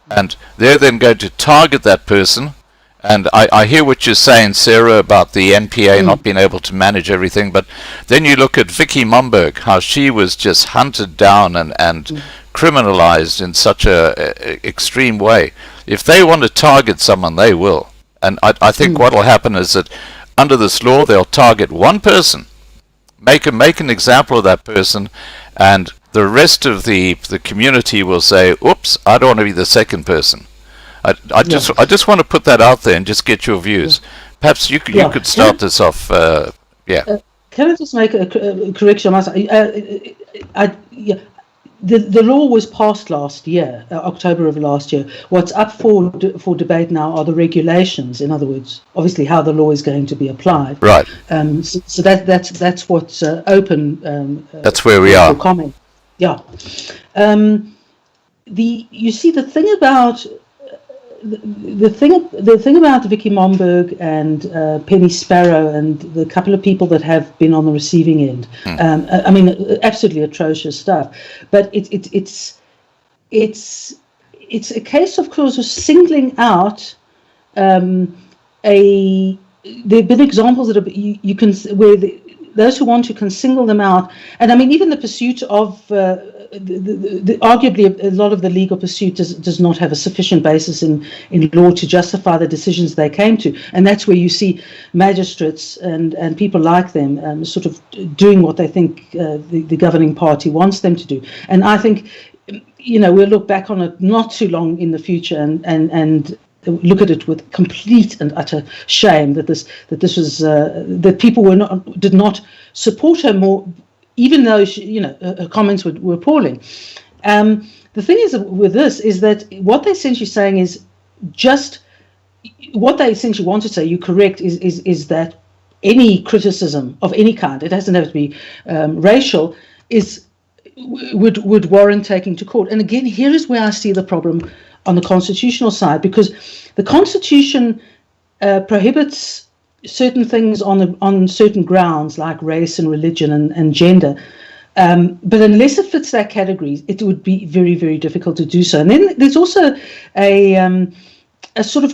And they're then going to target that person. And I hear what you're saying, Sarah, about the NPA not being able to manage everything. But then you look at Vicky Momberg, how she was just hunted down and criminalized in such a extreme way. If they want to target someone, they will. And I think what will happen is that under this law, they'll target one person, make an example of that person, and the rest of the community will say, oops, I don't want to be the second person. I just want to put that out there and just get your views. Perhaps you could start this off. Can I just make a correction? The law was passed last year, October of last year. What's up for debate now are the regulations. In other words, obviously how the law is going to be applied. Right. So that's what's open. That's where we are. For comment. Yeah. You see the thing about. The thing about Vicky Momberg and Penny Sparrow and the couple of people that have been on the receiving end, I mean, absolutely atrocious stuff. But it's a case, of course, of singling out There have been examples that you can where those who want to can single them out, and I mean even the pursuit of arguably a lot of the legal pursuit does not have a sufficient basis in law to justify the decisions they came to, and that's where you see magistrates and people like them sort of doing what they think the governing party wants them to do. And I think, we'll look back on it not too long in the future and look at it with complete and utter shame that this was that people did not support her more, even though her comments were appalling. The thing is with this is that what they're essentially saying is just what they essentially want to say. You're correct. Is that any criticism of any kind, it doesn't have to be racial, would warrant taking to court. And again, here is where I see the problem on the constitutional side, because the Constitution prohibits certain things on certain grounds like race and religion and gender, but unless it fits that category, it would be very, very difficult to do so. And then there's also a sort of,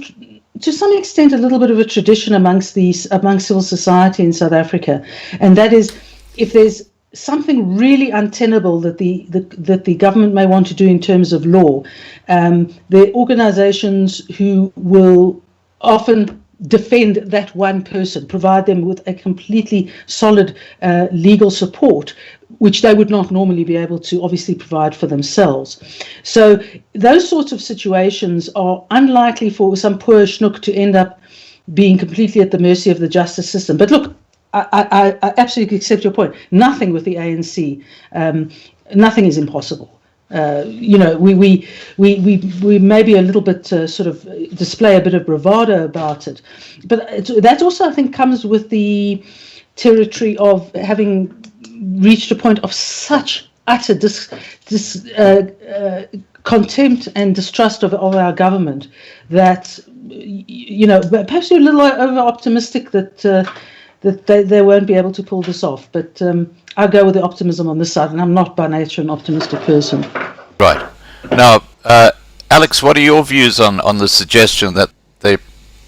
to some extent, a little bit of a tradition among civil society in South Africa, and that is, if there's something really untenable that the government may want to do in terms of law, there are organizations who will often defend that one person, provide them with a completely solid legal support, which they would not normally be able to obviously provide for themselves. So those sorts of situations are unlikely for some poor schnook to end up being completely at the mercy of the justice system. But look, I absolutely accept your point. Nothing with the ANC, nothing is impossible. We maybe a little bit sort of display a bit of bravado about it, but that also, I think, comes with the territory of having reached a point of such utter contempt and distrust of our government that perhaps you're a little over optimistic that they won't be able to pull this off. But I'll go with the optimism on this side, and I'm not by nature an optimistic person. Right. Now, Alex, what are your views on the suggestion that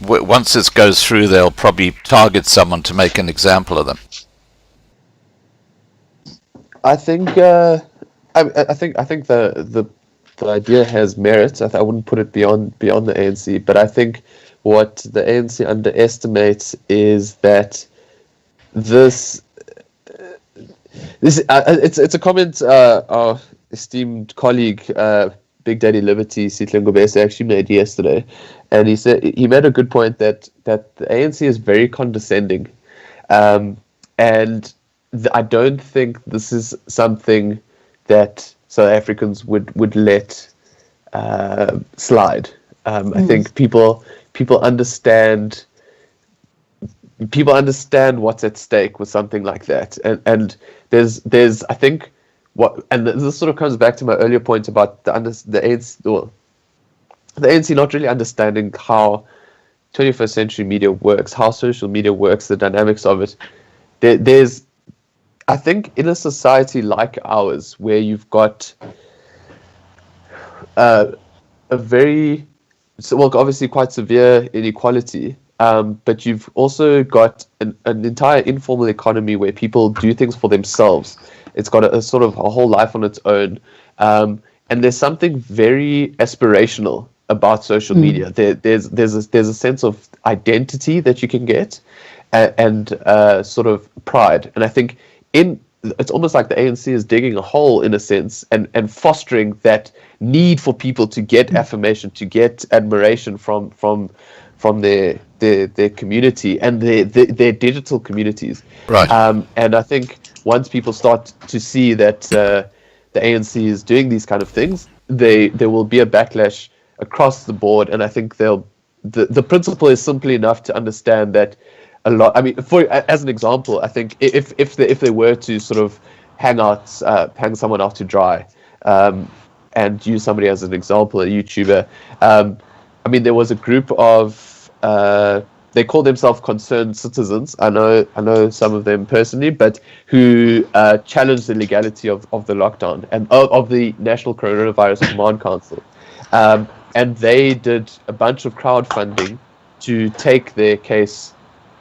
once this goes through, they'll probably target someone to make an example of them? I think the idea has merit. I wouldn't put it beyond the ANC, but I think what the ANC underestimates is that it's a comment our esteemed colleague Big Daddy Liberty Sihle Ngobese actually made yesterday, and he made a good point that the ANC is very condescending, and I don't think this is something that South Africans would let slide. I think people understand people understand what's at stake with something like that, and there's I think and this sort of comes back to my earlier point about the ANC, or the ANC not really understanding how 21st century media works, how social media works, the dynamics of it. There's, I think, in a society like ours, where you've got a very, well, obviously quite severe inequality, but you've also got an entire informal economy where people do things for themselves. It's got a sort of a whole life on its own, and there's something very aspirational about social media. There's a sense of identity that you can get, and sort of pride. And I think it's almost like the ANC is digging a hole, in a sense, and fostering that need for people to get affirmation, to get admiration from their community and their digital communities. Right. And I think once people start to see that the ANC is doing these kind of things, there will be a backlash across the board. And I think the principle is simply enough to understand that a lot. I mean, as an example, I think if they were to sort of hang someone out to dry, and use somebody as an example, a YouTuber. I mean, there was a group of they call themselves concerned citizens. I know some of them personally, but who challenged the legality of the lockdown and of the National Coronavirus Command Council. And they did a bunch of crowdfunding to take their case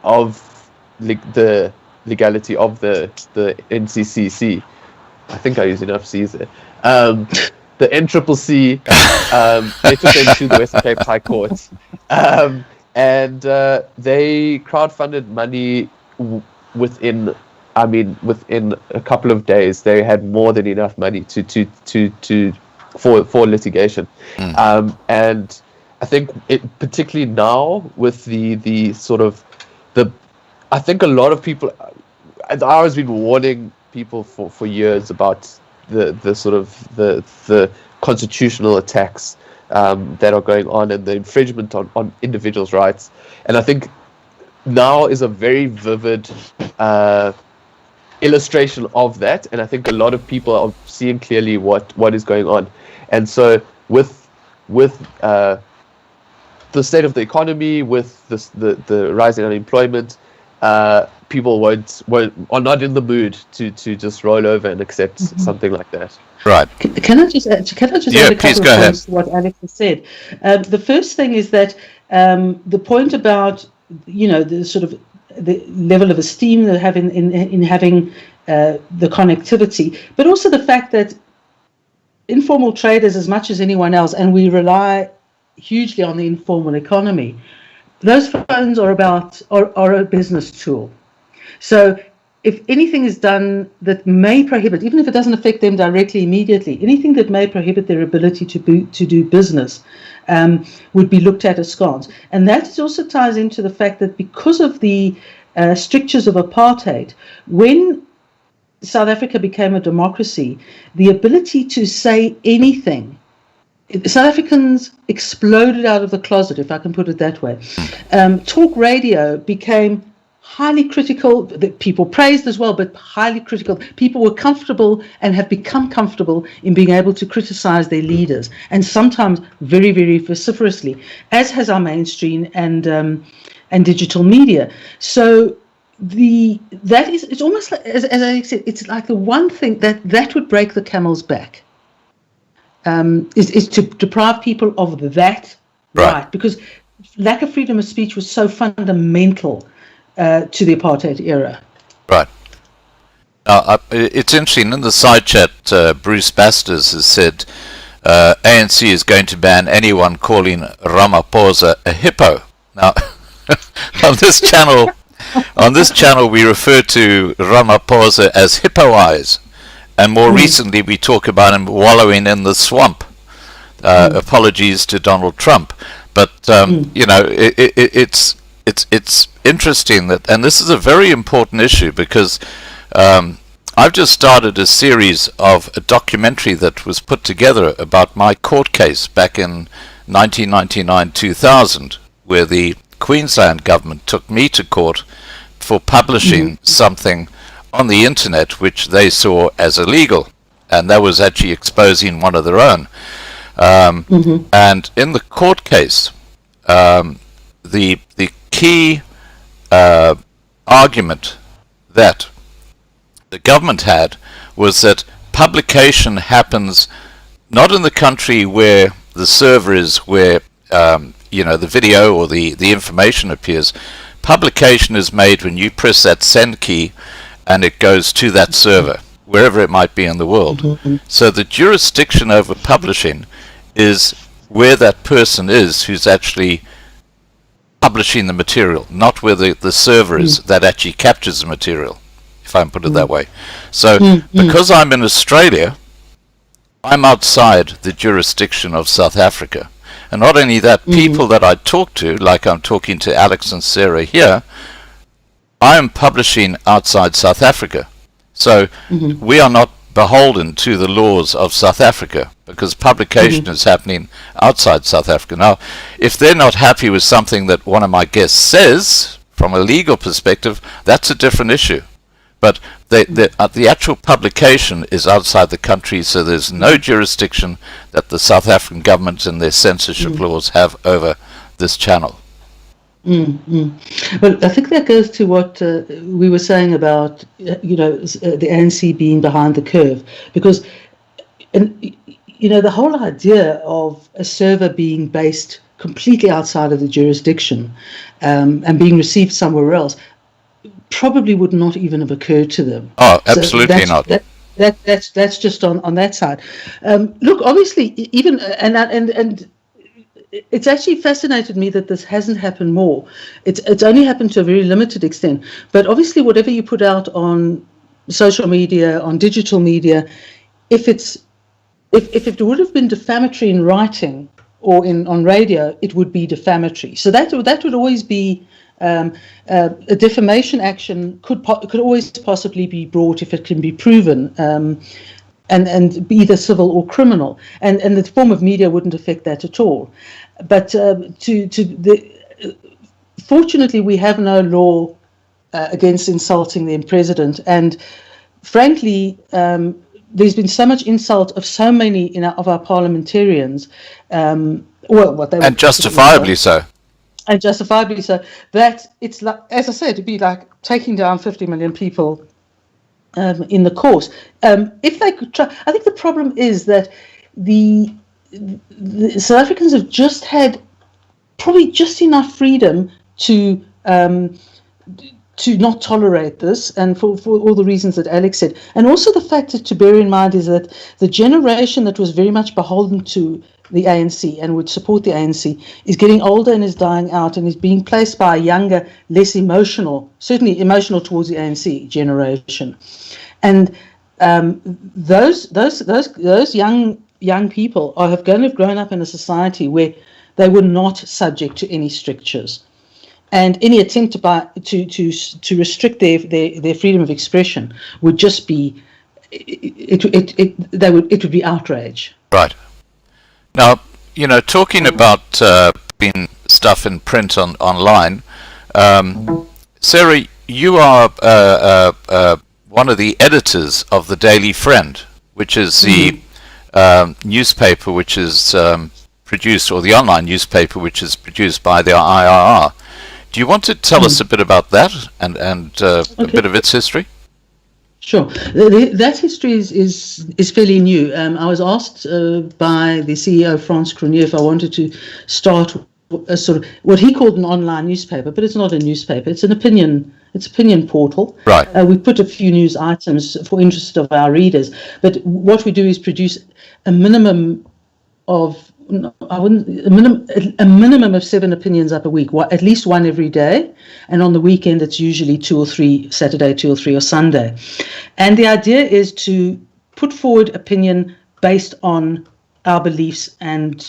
of the legality of the NCCC. I think I used enough C's there. The NCCC, they took them to the Western Cape High Court, and they crowdfunded money within a couple of days. They had more than enough money for litigation, and I think particularly now with the sort of I think a lot of people. I was been warning people for years about the sort of the constitutional attacks that are going on and the infringement on individuals' rights, and I think now is a very vivid illustration of that, and I think a lot of people are seeing clearly what is going on. And so with the state of the economy, with the rising unemployment, people are not in the mood to just roll over and accept something like that. Right. Can I just add a couple of points to what Alex has said? The first thing is that the point about the sort of the level of esteem they have in having the connectivity, but also the fact that informal traders, as much as anyone else, and we rely hugely on the informal economy, those phones are a business tool. So if anything is done that may prohibit, even if it doesn't affect them directly immediately, anything that may prohibit their ability to do business would be looked at askance. And that also ties into the fact that because of the strictures of apartheid, when South Africa became a democracy, the ability to say anything, South Africans exploded out of the closet, if I can put it that way. Talk radio became highly critical. People praised as well, but highly critical. People were comfortable and have become comfortable in being able to criticize their leaders, and sometimes very, very vociferously, as has our mainstream and digital media. So it's almost like, as I said, it's like the one thing that would break the camel's back. Is to deprive people of that right, because lack of freedom of speech was so fundamental to the apartheid era. Right. It's interesting, in the side chat, Bruce Basters has said ANC is going to ban anyone calling Ramaphosa a hippo. Now, on this channel we refer to Ramaphosa as hippo eyes. And more recently, we talk about him wallowing in the swamp. Apologies to Donald Trump, but it's interesting that, and this is a very important issue because I've just started a series of a documentary that was put together about my court case back in 1999-2000, where the Queensland government took me to court for publishing something on the internet which they saw as illegal, and that was actually exposing one of their own. And in the court case, the key argument that the government had was that publication happens not in the country where the server is, where the video or the information appears. Publication is made when you press that send key and it goes to that server, wherever it might be in the world. So the jurisdiction over publishing is where that person is who's actually publishing the material, not where the server is that actually captures the material, if I can put it that way. So because I'm in Australia, I'm outside the jurisdiction of South Africa. And not only that, people that I talk to, like I'm talking to Alex and Sara here, I am publishing outside South Africa. So we are not beholden to the laws of South Africa, because publication is happening outside South Africa. Now, if they're not happy with something that one of my guests says, from a legal perspective, that's a different issue. But the actual publication is outside the country, so there's no jurisdiction that the South African government and their censorship laws have over this channel. Well, I think that goes to what we were saying about, the ANC being behind the curve, because, the whole idea of a server being based completely outside of the jurisdiction and being received somewhere else probably would not even have occurred to them. Oh, absolutely not. That's just on that side. Look, obviously, even and it's actually fascinated me that this hasn't happened more. It's only happened to a very limited extent. But obviously, whatever you put out on social media, on digital media, if it would have been defamatory in writing or on radio, it would be defamatory. So that would always be. A defamation action could always possibly be brought if it can be proven, and be either civil or criminal, and the form of media wouldn't affect that at all. But fortunately, we have no law against insulting the president, and frankly, there's been so much insult of so many of our parliamentarians, and justifiably so. And justifiably so, that it's like, as I said, it'd be like taking down 50 million people in the course. If they could try, I think the problem is that the South Africans have just had probably just enough freedom to not tolerate this, and for all the reasons that Alex said. And also the fact that to bear in mind is that the generation that was very much beholden to the ANC and would support the ANC is getting older and is dying out and is being placed by a younger, less emotional, certainly emotional towards the ANC generation. And those young people have grown up in a society where they were not subject to any strictures. And any attempt to restrict their freedom of expression would just be it would be outrage. Right. Now, talking about being stuff in print online, Sara, you are one of the editors of the Daily Friend, which is the newspaper which is produced, or the online newspaper which is produced by the IRR. Do you want to tell us a bit about that and a bit of its history? Sure. That history is fairly new. I was asked by the CEO, Frans Cronje, if I wanted to start a sort of what he called an online newspaper, but it's not a newspaper. It's an opinion portal. Right. We put a few news items for interest of our readers, but what we do is produce a minimum of a minimum of 7 opinions up a week, at least one every day, and on the weekend it's usually 2 or 3, Saturday 2 or 3 or Sunday. And the idea is to put forward opinion based on our beliefs and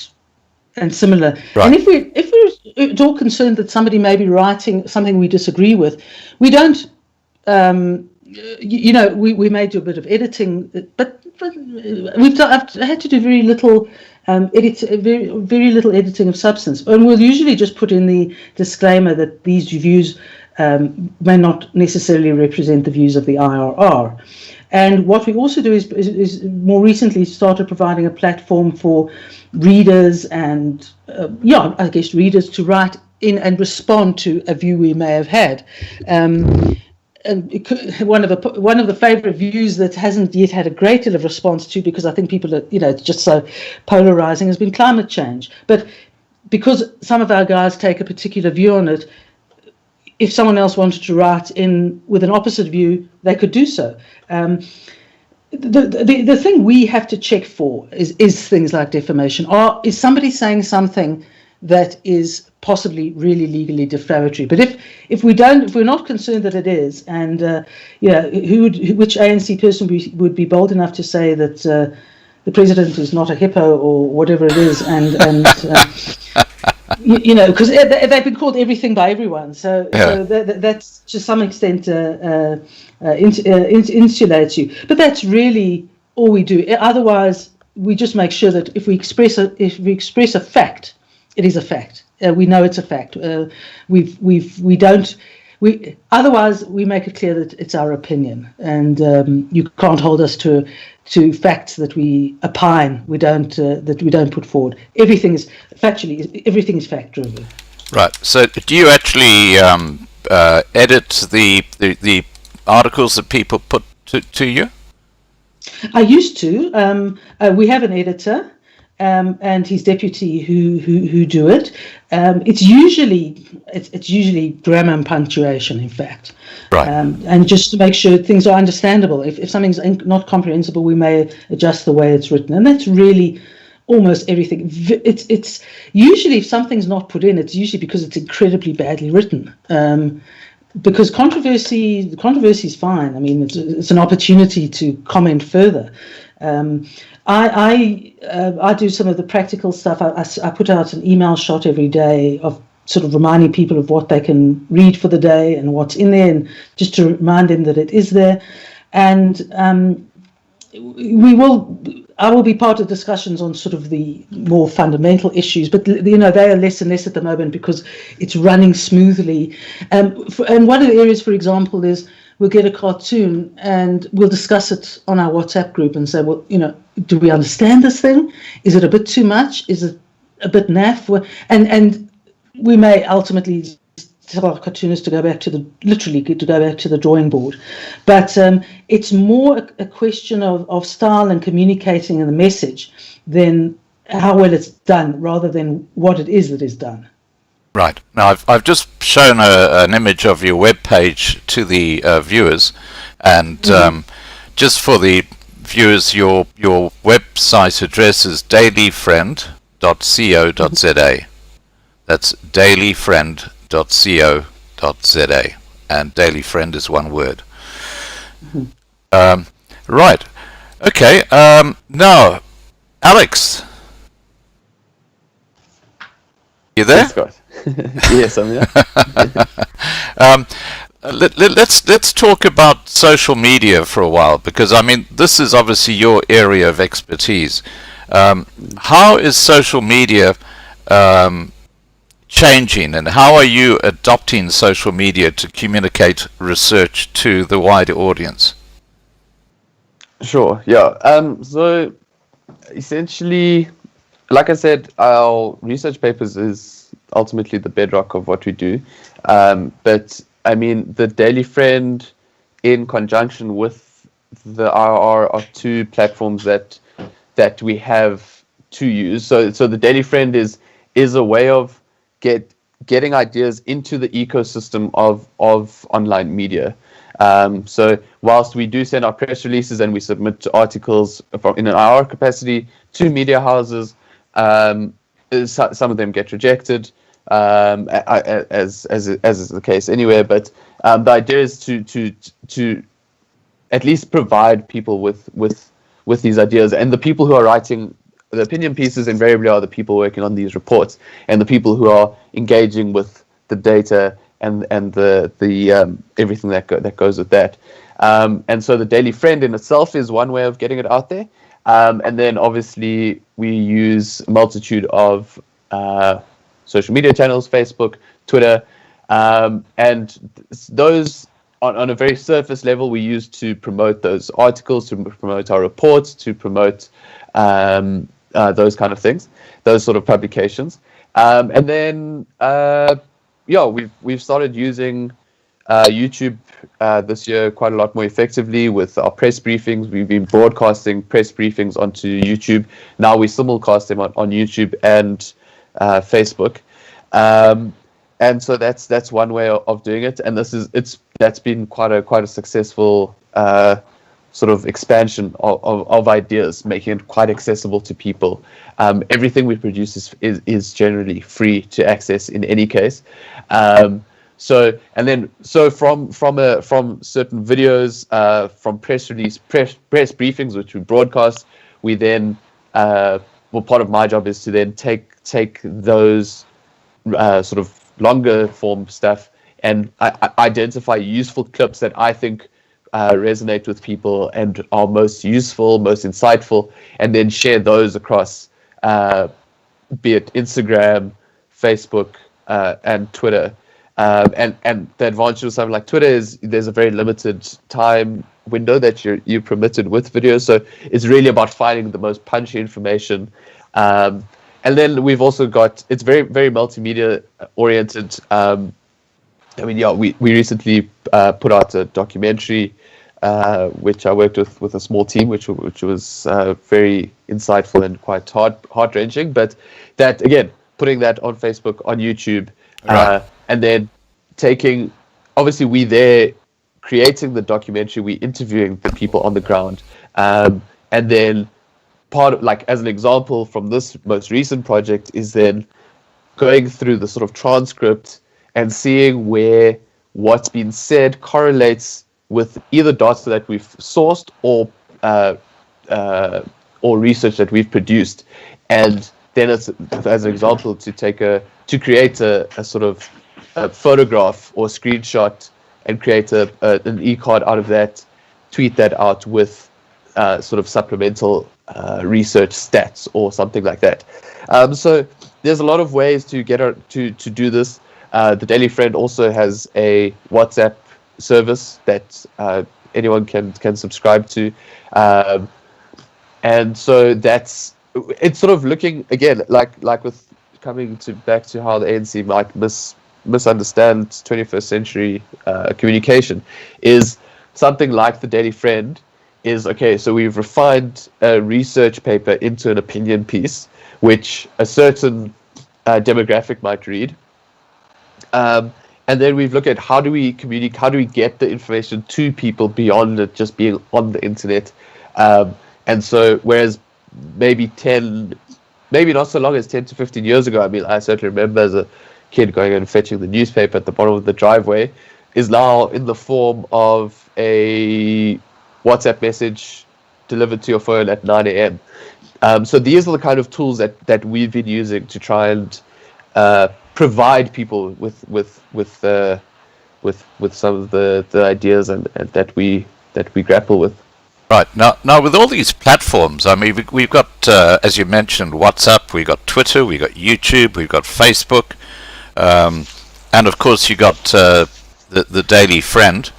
similar. Right. And if we're at all concerned that somebody may be writing something we disagree with, we don't. We may do a bit of editing, but I've had to do very little. Very little editing of substance, and we'll usually just put in the disclaimer that these views may not necessarily represent the views of the IRR. And what we also do is more recently started providing a platform for readers and, readers to write in and respond to a view we may have had. And one of the favourite views that hasn't yet had a great deal of response to, because I think people are, it's just so polarising, has been climate change. But because some of our guys take a particular view on it, if someone else wanted to write in with an opposite view, they could do so. The thing we have to check for is things like defamation. Is somebody saying something that is possibly really legally defamatory? But if we're not concerned that it is, and which ANC person would be bold enough to say that the president is not a hippo or whatever it is, and because they've been called everything by everyone, so that's to some extent insulates you. But that's really all we do. Otherwise, we just make sure that if we express a fact, it is a fact. We know it's a fact. Otherwise we make it clear that it's our opinion, and you can't hold us to facts that we opine. We don't put forward. Everything is fact driven. Right. So, do you actually edit the articles that people put to you? I used to. We have an editor. And his deputy who do it. It's usually grammar and punctuation, in fact. Right. And just to make sure things are understandable. If something's not comprehensible, we may adjust the way it's written, and that's really almost everything. It's usually if something's not put in, it's usually because it's incredibly badly written. Because controversy is fine. I mean, it's an opportunity to comment further. I do some of the practical stuff. I put out an email shot every day of sort of reminding people of what they can read for the day and what's in there, and just to remind them that it is there. And I will be part of discussions on sort of the more fundamental issues, but they are less and less at the moment because it's running smoothly. And one of the areas, for example, is we'll get a cartoon and we'll discuss it on our WhatsApp group and say, well, do we understand this thing? Is it a bit too much? Is it a bit naff? And we may ultimately tell our cartoonists to go back to the drawing board. But it's more a question of style and communicating the message than how well it's done, rather than what it is that is done. Right. Now, I've just shown an image of your web page to the viewers, and just for the viewers, your website address is dailyfriend.co.za. That's dailyfriend.co.za, and Daily Friend is one word. Right. Okay. Now, Alex, you there? Yes, Scott. Yes, I'm here. Let's talk about social media for a while, because I mean this is obviously your area of expertise. How is social media changing, and how are you adopting social media to communicate research to the wider audience? Sure. Yeah. So essentially, like I said, our research papers is ultimately the bedrock of what we do. But I mean, the Daily Friend, in conjunction with the IRR, are two platforms that we have to use. So the Daily Friend is a way of getting ideas into the ecosystem of online media. So whilst we do send our press releases and we submit articles in an IR capacity to media houses, some of them get rejected, as is the case anywhere. But the idea is to at least provide people with these ideas, and the people who are writing the opinion pieces invariably are the people working on these reports, and the people who are engaging with the data and the everything that goes with that. And so the Daily Friend in itself is one way of getting it out there. And then obviously we use a multitude of social media channels, Facebook, Twitter, And those, on a very surface level, we use to promote those articles, to promote our reports, to promote those kind of things, those sort of publications. And then, we've started using YouTube this year quite a lot more effectively with our press briefings. We've been broadcasting press briefings onto YouTube. Now we simulcast them on YouTube and Facebook. And so that's one way of doing it, and that's been quite a successful sort of expansion of ideas, making it quite accessible to people. Everything we produce is generally free to access in any case. So from certain videos, from press briefings which we broadcast, we then part of my job is to then take those sort of longer form stuff and identify useful clips that I think resonate with people and are most useful, most insightful, and then share those across, be it Instagram, Facebook, and Twitter. And the advantage of something like Twitter is there's a very limited time window that you're permitted with videos, so it's really about finding the most punchy information. And then we've also got, it's very, very multimedia oriented. We recently put out a documentary, which I worked with a small team, which was very insightful and quite heart wrenching. But that, again, putting that on Facebook, on YouTube, Right. and then obviously we there creating the documentary, we interviewing the people on the ground, and then part of, like, as an example from this most recent project, is then going through the sort of transcript and seeing where what's been said correlates with either data that we've sourced or research that we've produced, and then as an example to create a sort of a photograph or screenshot and create an e-card out of that, tweet that out with sort of supplemental research stats or something like that. So there's a lot of ways to to do this. The Daily Friend also has a WhatsApp service that anyone can subscribe to, and so it's sort of looking again like with coming back to how the ANC might misunderstand 21st century communication, is something like the Daily Friend is, okay, so we've refined a research paper into an opinion piece, which a certain demographic might read. And then we've looked at how do we communicate, how do we get the information to people beyond it just being on the internet. And so whereas maybe not so long as 10 to 15 years ago, I mean, I certainly remember as a kid going and fetching the newspaper at the bottom of the driveway, is now in the form of a WhatsApp message delivered to your phone at 9 a.m. So these are the kind of tools that we've been using to try and provide people with some of the ideas and that we grapple with. Right. Now with all these platforms, I mean, we've got, as you mentioned, WhatsApp, we've got Twitter, we've got YouTube, we've got Facebook, and of course you got the Daily Friend.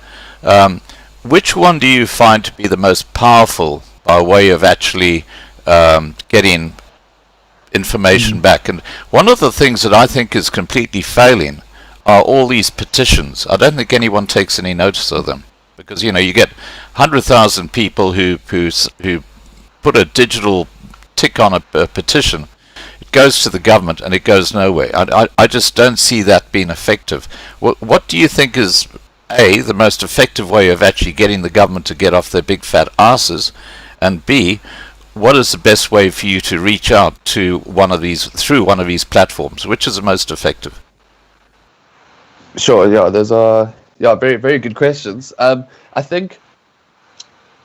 Which one do you find to be the most powerful by way of actually getting information back? And one of the things that I think is completely failing are all these petitions. I don't think anyone takes any notice of them, because you get 100,000 people who put a digital tick on a petition. It goes to the government and it goes nowhere. I just don't see that being effective. What do you think is the most effective way of actually getting the government to get off their big fat asses, and B, what is the best way for you to reach out to through one of these platforms? Which is the most effective? Sure, yeah, those are very, very good questions. I think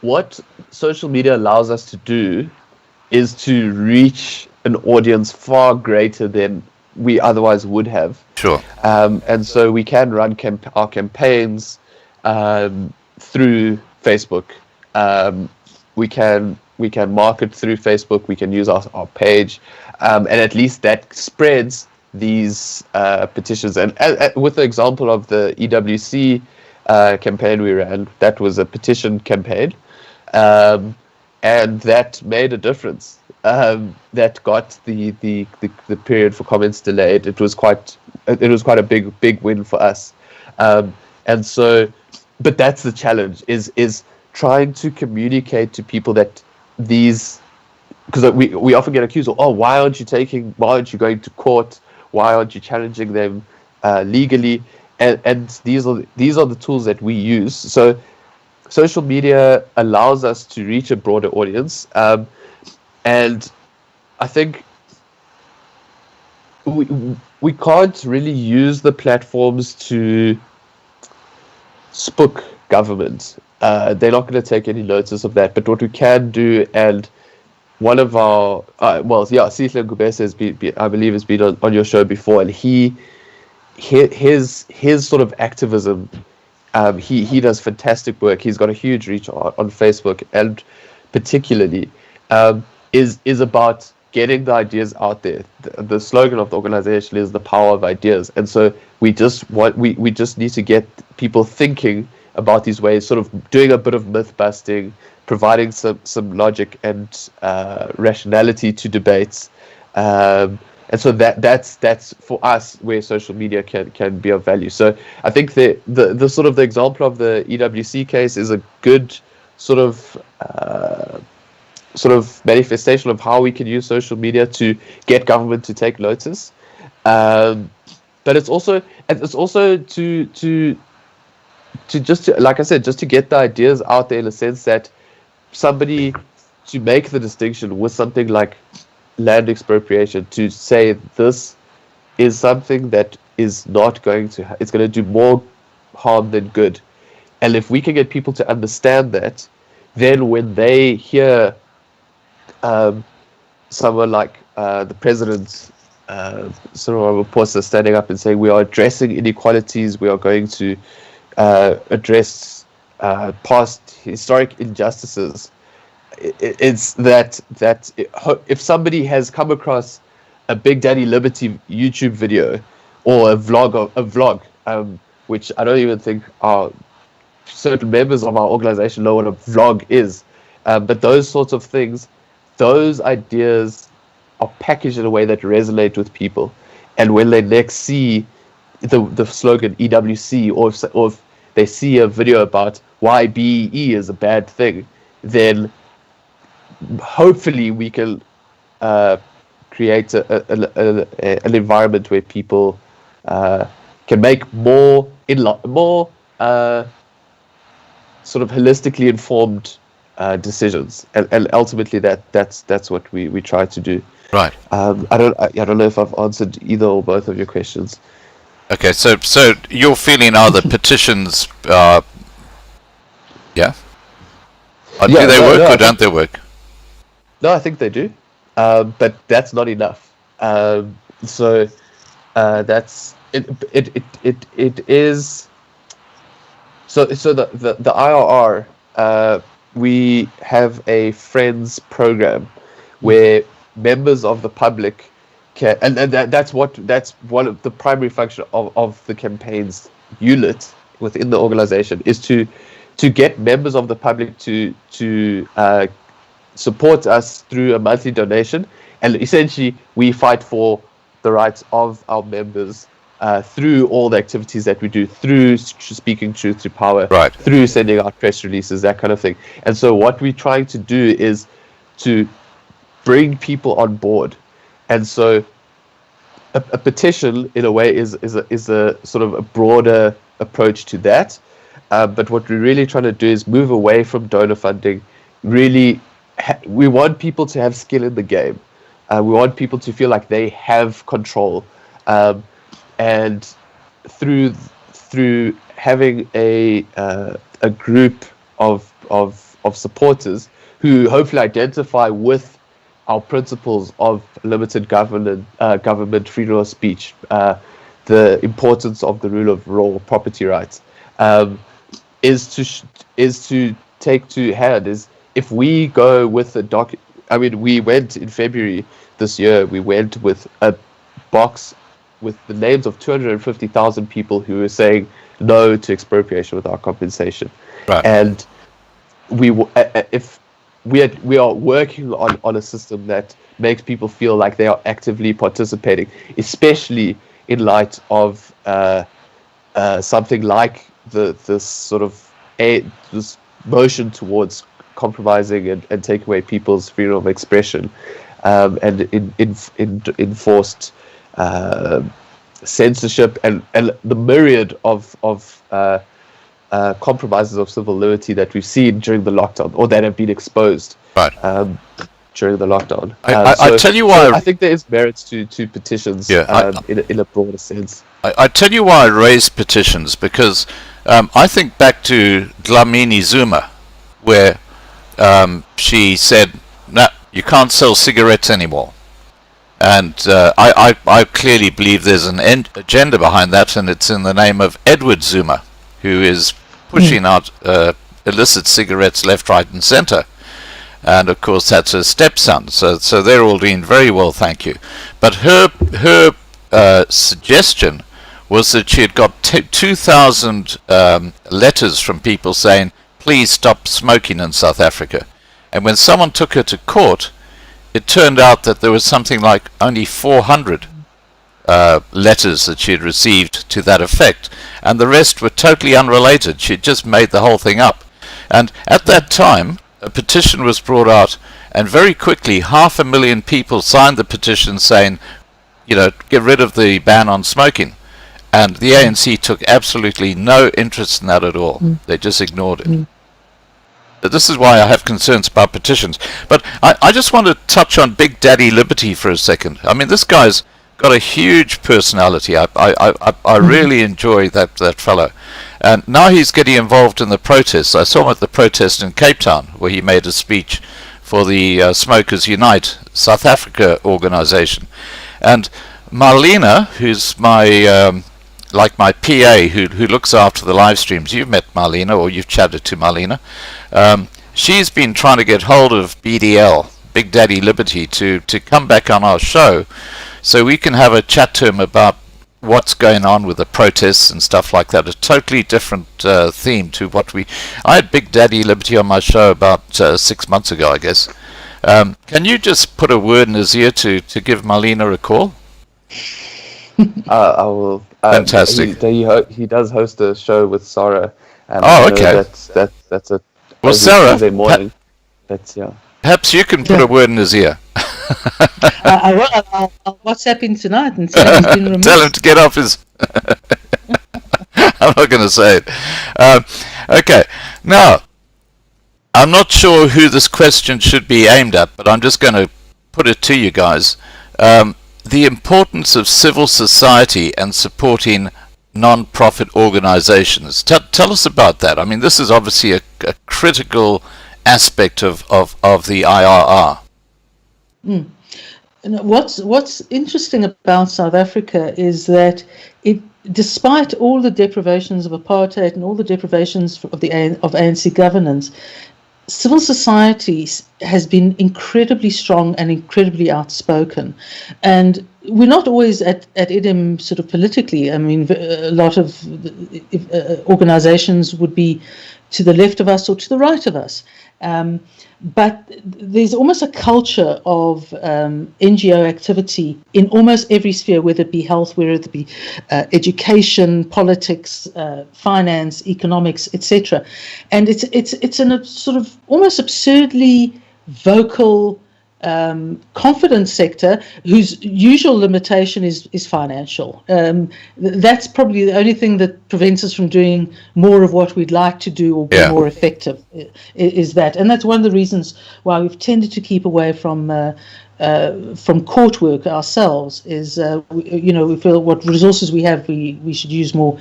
what social media allows us to do is to reach an audience far greater than we otherwise would have. Sure. And so we can run our campaigns through Facebook. We can market through Facebook. We can use our page, and at least that spreads these petitions. And with the example of the EWC campaign we ran, that was a petition campaign, and that made a difference. That got the period for comments delayed. It was quite a big win for us. And so, but that's the challenge, is trying to communicate to people that these, because we often get accused of, why aren't you going to court? Why aren't you challenging them legally? And these are the tools that we use. So social media allows us to reach a broader audience. And I think we can't really use the platforms to spook government. They're not going to take any notice of that. But what we can do, and one of our Sihle Ngubese I believe has been on your show before, and his sort of activism, he does fantastic work. He's got a huge reach on Facebook, and particularly is about getting the ideas out there. The slogan of the organization is the power of ideas, and so we just need to get people thinking about these ways, sort of doing a bit of myth busting, providing some logic and rationality to debates, and so that's for us where social media can be of value. So I think the sort of the example of the EWC case is a good sort of manifestation of how we can use social media to get government to take notice, but it's also to just to, like I said, just to get the ideas out there, in a sense that somebody, to make the distinction with something like land expropriation, to say this is something that is not going to, it's going to do more harm than good. And if we can get people to understand that, then when they hear someone like the president, Cyril Ramaphosa, standing up and saying we are addressing inequalities, we are going to address past historic injustices, it's that if somebody has come across a Big Daddy Liberty YouTube video or a vlog, which I don't even think certain members of our organization know what a vlog is, but those sorts of things, those ideas are packaged in a way that resonate with people, and when they next see the slogan EWC, or if they see a video about why BEE is a bad thing, then hopefully we can create an environment where people can make more sort of holistically informed decisions, and ultimately that's what we try to do. Right. I don't know if I've answered either or both of your questions. Okay, so your feeling are the petitions, do they work or don't they work? No, I think they do, but that's not enough. So that's it is. So the IRR, we have a friends program where members of the public can, and that's one of the primary function of the campaign's unit within the organization, is to get members of the public to support us through a monthly donation, and essentially we fight for the rights of our members through all the activities that we do, through speaking truth to power, right, through sending out press releases, that kind of thing. And so what we're trying to do is to bring people on board. And so a petition, in a way, is a sort of a broader approach to that. But what we're really trying to do is move away from donor funding. Really, we want people to have skin in the game. We want people to feel like they have control. And through having a group of supporters who hopefully identify with our principles of limited government, freedom of speech, the importance of the rule of law, property rights, is to take to hand. Is if we go with we went in February this year. We went with a box with the names of 250,000 people who were saying no to expropriation without compensation. Right. And if we are working on a system that makes people feel like they are actively participating, especially in light of something like this sort of this motion towards compromising and take away people's freedom of expression, and enforced censorship and the myriad of compromises of civil liberty that we've seen during the lockdown, or that have been exposed during the lockdown. I tell you why. I think there is merits to petitions, in a broader sense. I tell you why I raised petitions, because I think back to Dlamini Zuma, where she said, "No, you can't sell cigarettes anymore." And I clearly believe there's an agenda behind that, and it's in the name of Edward Zuma, who is pushing out illicit cigarettes left, right, and centre. And of course, that's her stepson. So they're all doing very well, thank you. But her suggestion was that she had got 2,000 letters from people saying, "Please stop smoking in South Africa." And when someone took her to court, it turned out that there was something like only 400 letters that she had received to that effect, and the rest were totally unrelated. She had just made the whole thing up. And at that time, a petition was brought out, and very quickly 500,000 people signed the petition saying, get rid of the ban on smoking. And the ANC took absolutely no interest in that at all. They just ignored it. This is why I have concerns about petitions. But I just want to touch on Big Daddy Liberty for a second. I mean, this guy's got a huge personality. I really enjoy that fellow. And now he's getting involved in the protests. I saw him at the protest in Cape Town, where he made a speech for the Smokers Unite South Africa organization. And Marlena, who's my my PA, who looks after the live streams. You've met Marlena, or you've chatted to Marlena. She's been trying to get hold of BDL, Big Daddy Liberty, to come back on our show, so we can have a chat to him about what's going on with the protests and stuff like that. A totally different theme to what I had Big Daddy Liberty on my show about 6 months ago, I guess. Can you just put a word in his ear to give Marlena a call? I will. Fantastic. He does host a show with Sara. And okay. That's a Sarah, Tuesday morning. Perhaps you can put a word in his ear. I'll WhatsApp him tonight and say he's been removed. Tell him to get off his... I'm not going to say it. Okay. Now, I'm not sure who this question should be aimed at, but I'm just going to put it to you guys. The importance of civil society and supporting non-profit organizations. Tell us about that. I mean, this is obviously a critical aspect of the IRR. And what's interesting about South Africa is that despite all the deprivations of apartheid and all the deprivations of ANC governance, civil society has been incredibly strong and incredibly outspoken. And we're not always at idem sort of politically. I mean, a lot of organizations would be to the left of us or to the right of us. But there's almost a culture of NGO activity in almost every sphere, whether it be health, whether it be education, politics, finance, economics, etc. And it's in a sort of almost absurdly vocal, confident sector whose usual limitation is financial. That's probably the only thing that prevents us from doing more of what we'd like to do or be more effective, is that. And that's one of the reasons why we've tended to keep away from court work ourselves, is we feel what resources we have we should use more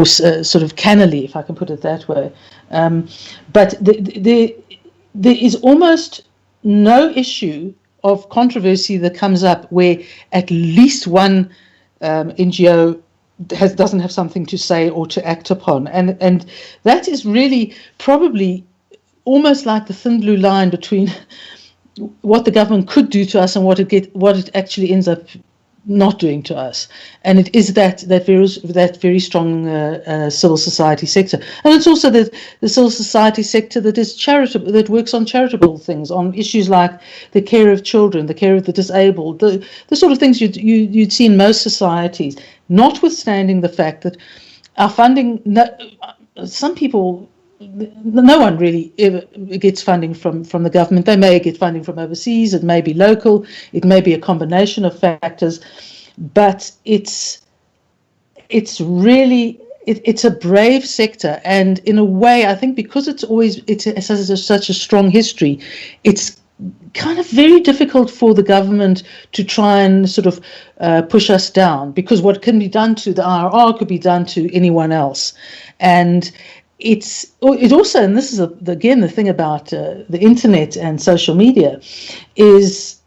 sort of cannily, if I can put it that way. But there is almost no issue of controversy that comes up where at least one NGO doesn't have something to say or to act upon, and that is really probably almost like the thin blue line between what the government could do to us and what it actually ends up not doing to us, and it is that very strong civil society sector, and it's also the civil society sector that is charitable, that works on charitable things, on issues like the care of children, the care of the disabled, the sort of things you'd see in most societies. Notwithstanding the fact that our funding, some people. No one really ever gets funding from the government. They may get funding from overseas. It may be local. It may be a combination of factors, but it's really it's a brave sector, and in a way, I think because it has such a strong history, it's kind of very difficult for the government to try and sort of push us down, because what can be done to the IRR could be done to anyone else, and it also, and this is again the thing about the internet and social media, is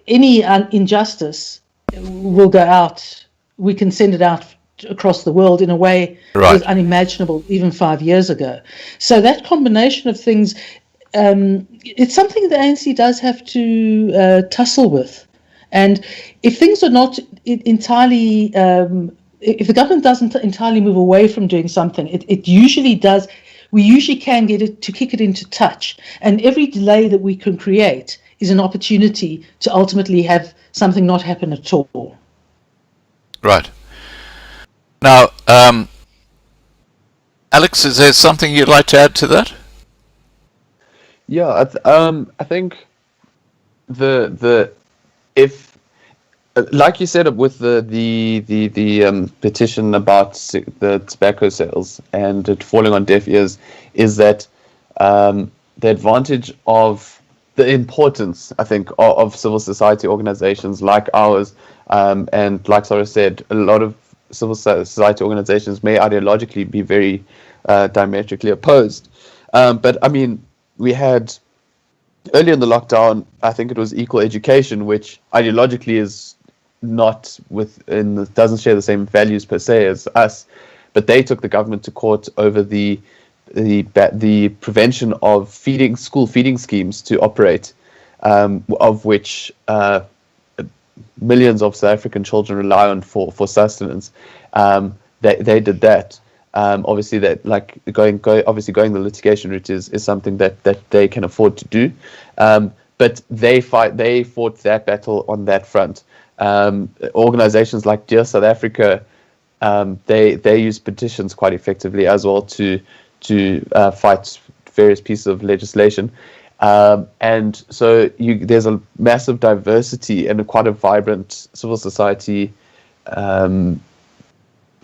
any injustice will go out. We can send it out across the world in a way that was unimaginable even 5 years ago. So that combination of things, it's something the ANC does have to tussle with. And if things are not entirely if the government doesn't entirely move away from doing something, it usually does. We usually can get it to kick it into touch, and every delay that we can create is an opportunity to ultimately have something not happen at all. Right. Now, Alex, is there something you'd like to add to that? Yeah, I think if, like you said, with the petition about the tobacco sales and it falling on deaf ears, is that the advantage of the importance, I think, of civil society organizations like ours, and like Sara said, a lot of civil society organizations may ideologically be very diametrically opposed. But I mean, we had early in the lockdown, I think it was equal education, which ideologically is not doesn't share the same values per se as us, but they took the government to court over the prevention of school feeding schemes to operate, of which millions of South African children rely on for sustenance. They did that. Obviously, that like going the litigation route is something that they can afford to do. But they fought that battle on that front. Organizations like Dear South Africa, they use petitions quite effectively as well to fight various pieces of legislation. And so there's a massive diversity and quite a vibrant civil society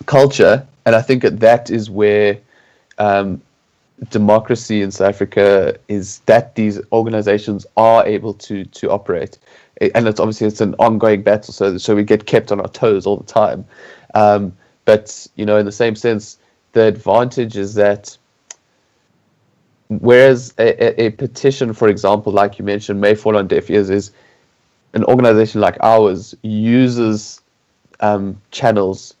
culture. And I think that is where democracy in South Africa is, that these organizations are able to operate. And it's an ongoing battle, so we get kept on our toes all the time. But, in the same sense, the advantage is that whereas a petition, for example, like you mentioned, may fall on deaf ears, is an organization like ours uses channels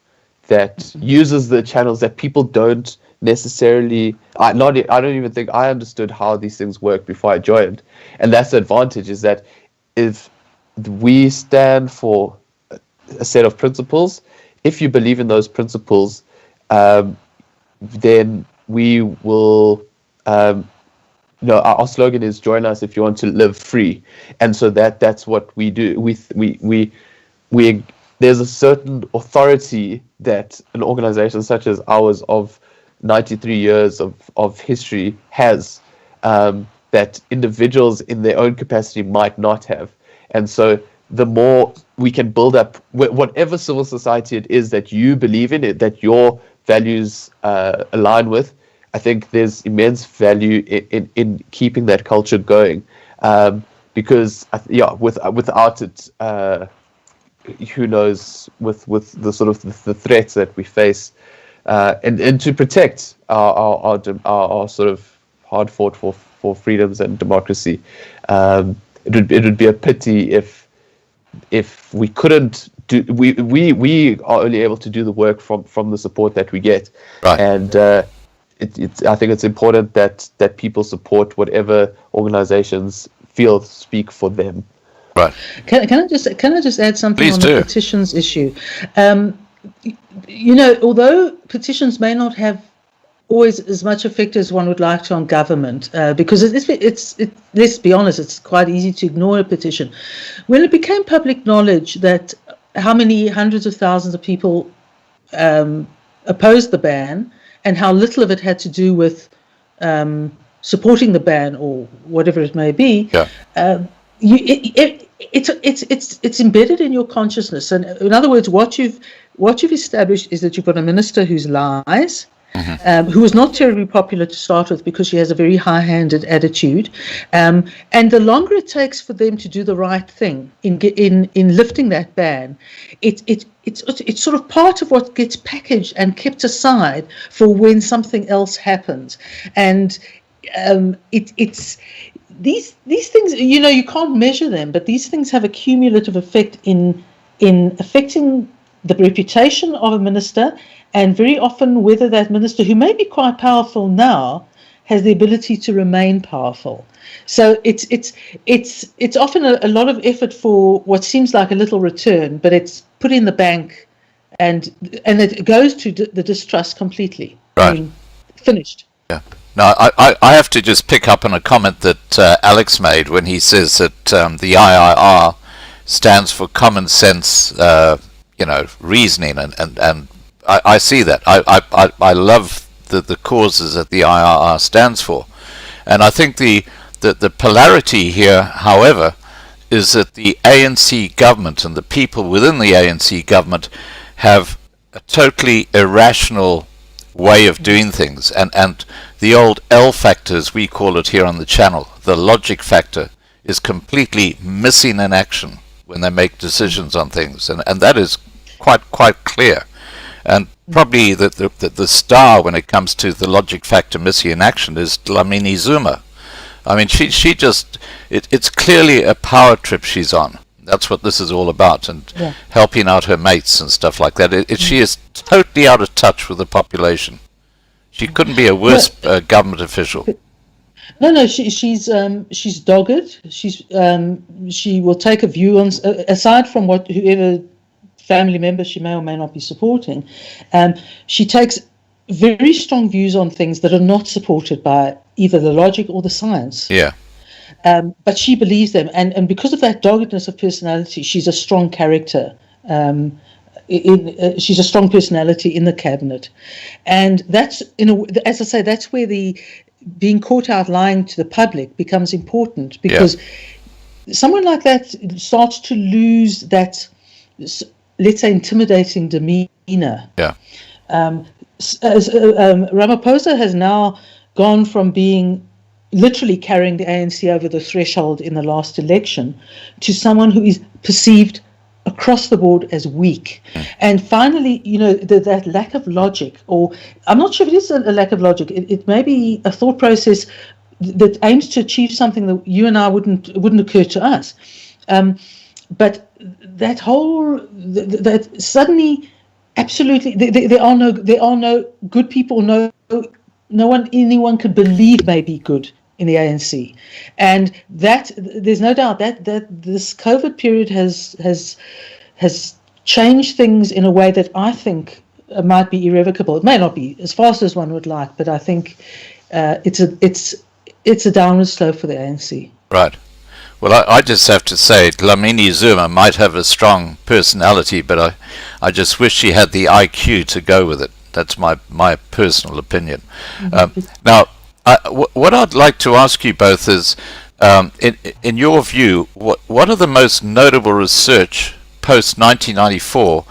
that people don't necessarily. I don't even think I understood how these things work before I joined, and that's the advantage, is that if we stand for a set of principles, if you believe in those principles, then we will. Our slogan is "Join us if you want to live free," and so that's what we do. We there's a certain authority that an organization such as ours of 93 years of history has, that individuals in their own capacity might not have. And so the more we can build up whatever civil society it is that you believe in, that your values align with, I think there's immense value in keeping that culture going, because without it, who knows, with the sort of the threats that we face, and to protect our sort of hard fought for freedoms and democracy, it would be a pity if we couldn't do. We are only able to do the work from the support that we get, right. And I think it's important that people support whatever organizations speak for them. Right. Can I just add something Please on do. the petitions issue? Although petitions may not have always as much effect as one would like to on government, because let's be honest, it's quite easy to ignore a petition. When it became public knowledge that how many hundreds of thousands of people opposed the ban and how little of it had to do with supporting the ban or whatever it may be, it's embedded in your consciousness. And in other words, what you've established is that you've got a minister who lies, who was not terribly popular to start with because she has a very high-handed attitude, and the longer it takes for them to do the right thing in lifting that ban, it's sort of part of what gets packaged and kept aside for when something else happens, and it's these things, you can't measure them, but these things have a cumulative effect in affecting the reputation of a minister, and very often whether that minister, who may be quite powerful now, has the ability to remain powerful. So it's often a lot of effort for what seems like a little return, but it's put in the bank, and it goes to the distrust completely. Right. I mean, finished. Yeah. Now, I have to just pick up on a comment that Alex made when he says that the IIR stands for common sense, reasoning, and I see that. I love the causes that the IIR stands for, and I think the polarity here, however, is that the ANC government and the people within the ANC government have a totally irrational way of doing things, and the old L factor, as we call it here on the channel, the logic factor, is completely missing in action when they make decisions on things, and that is quite clear. And probably the star when it comes to the logic factor missing in action is Dlamini Zuma. I mean, she just, it's clearly a power trip she's on. That's what this is all about, and helping out her mates and stuff like that. She is totally out of touch with the population. She couldn't be a worse government official. No, she's dogged. She will take a view on, aside from whoever family member she may or may not be supporting. She takes very strong views on things that are not supported by either the logic or the science. Yeah. But she believes them, and because of that doggedness of personality, she's a strong character. She's a strong personality in the cabinet, and that's, as I say, that's where the being caught out lying to the public becomes important, because someone like that starts to lose that, let's say, intimidating demeanor. Yeah. Ramaphosa has now gone from being literally carrying the ANC over the threshold in the last election to someone who is perceived across the board as weak. And finally, that lack of logic, or I'm not sure if it is a lack of logic, it may be a thought process that aims to achieve something that you and I wouldn't occur to us. But that that suddenly, absolutely, there are no good people, no one anyone could believe may be good in the ANC, and that there's no doubt that this COVID period has changed things in a way that I think might be irrevocable. It may not be as fast as one would like, but I think it's a downward slope for the ANC. Right. Well, I just have to say, Dlamini Zuma might have a strong personality, but I just wish she had the IQ to go with it. That's my personal opinion. Now, what I'd like to ask you both is, in your view, what are the most notable research post 1994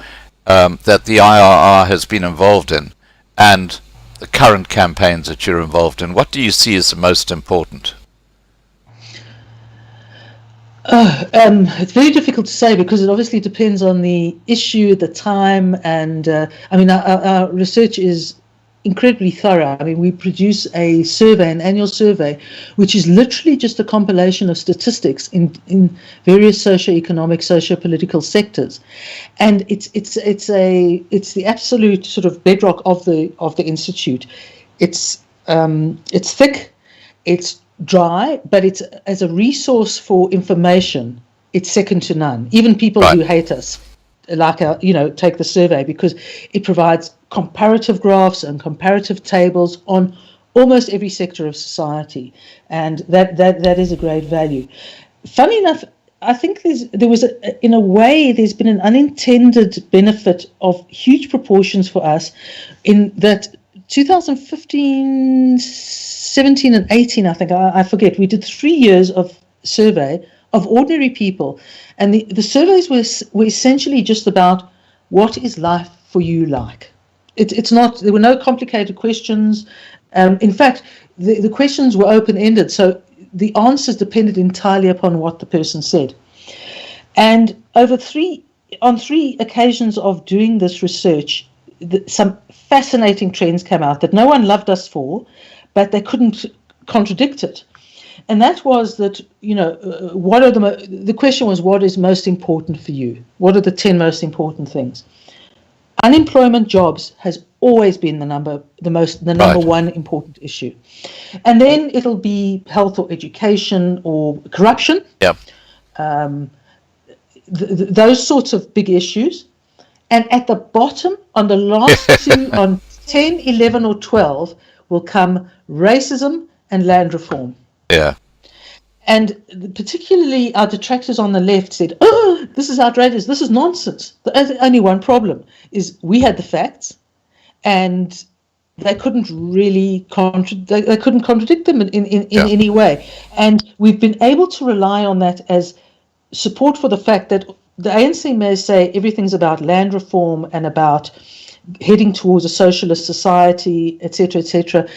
that the IRR has been involved in, and the current campaigns that you're involved in? What do you see as the most important? It's very difficult to say, because it obviously depends on the issue at the time, and our research is incredibly thorough. I mean, we produce an annual survey, which is literally just a compilation of statistics in various socio-economic, socio-political sectors, and it's the absolute sort of bedrock of the institute. It's thick, it's dry, but it's as a resource for information. it's second to none. Even people Right. who hate us, like take the survey, because it provides comparative graphs and comparative tables on almost every sector of society, and that is a great value. Funny enough, I think in a way, there's been an unintended benefit of huge proportions for us, in that 2015, 17, and 18, I think, I forget, we did 3 years of survey of ordinary people, and the surveys were essentially just about, what is life for you like? It's not, there were no complicated questions. In fact, the questions were open-ended, so the answers depended entirely upon what the person said. And on three occasions of doing this research, some fascinating trends came out that no one loved us for, but they couldn't contradict it. And that was that, the question was, what is most important for you? What are the 10 most important things? Unemployment, jobs has always been the number Right. one important issue. And then it'll be health or education or corruption, Yeah. those sorts of big issues. And at the bottom, on the last two, on 10, 11, or 12, will come racism and land reform. Yeah. And particularly our detractors on the left said, oh, this is outrageous, this is nonsense. The only one problem is we had the facts, and they couldn't really they couldn't contradict them in any way. And we've been able to rely on that as support for the fact that the ANC may say everything's about land reform and about heading towards a socialist society, etc., etc.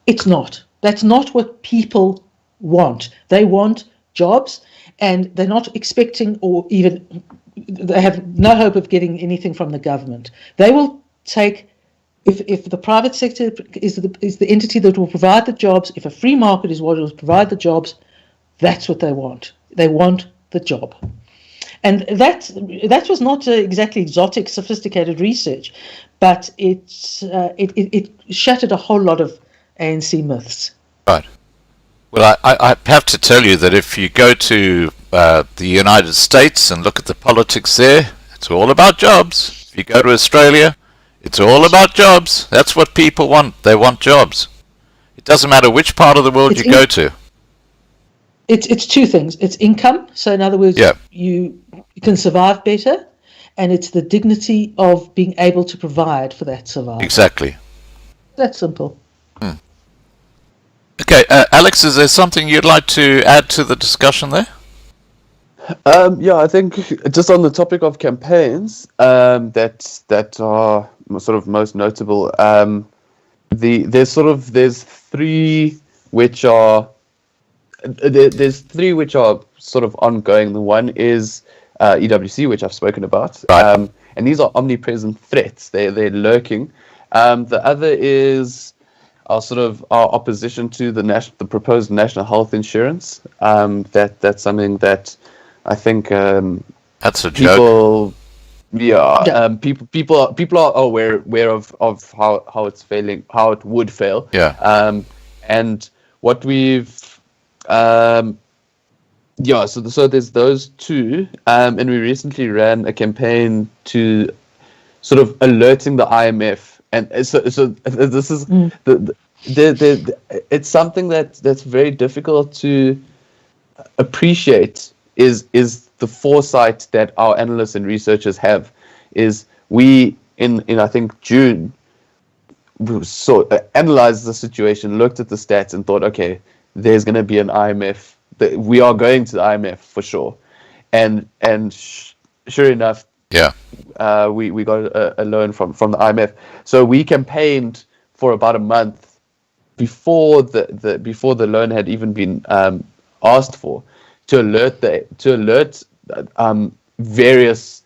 It's not. That's not what people want. They want jobs, and they're not expecting, or even they have no hope of getting anything from the government. They will take, if the private sector is the entity that will provide the jobs, if a free market is what will provide the jobs, that's what they want. They want the job. And that was not exactly exotic, sophisticated research, but it shattered a whole lot of ANC myths. Right. Well, I have to tell you that if you go to the United States and look at the politics there, it's all about jobs. If you go to Australia, it's all about jobs. That's what people want. They want jobs. It doesn't matter which part of the world you go to. It's two things. It's income. So in other words, you can survive better, and it's the dignity of being able to provide for that survival. Exactly. That's simple. Okay, Alex, is there something you'd like to add to the discussion there? Yeah, I think just on the topic of campaigns, that are sort of most notable. There's three which are sort of ongoing. The one is EWC, which I've spoken about, Right. and these are omnipresent threats. They're lurking. The other is our opposition to the proposed national health insurance. That's something that I think That's a people, joke. people are aware of how it's failing, how it would fail. Yeah. And what we've so there's those two, and we recently ran a campaign to sort of alerting the IMF, and so this is it's something that's very difficult to appreciate, is the foresight that our analysts and researchers have. Is we in I think June analyzed the situation, looked at the stats, and thought, okay, there's going to be an IMF. We are going to the IMF for sure, and sure enough, we got a loan from the IMF. So we campaigned for about a month before the loan had even been asked for, to alert various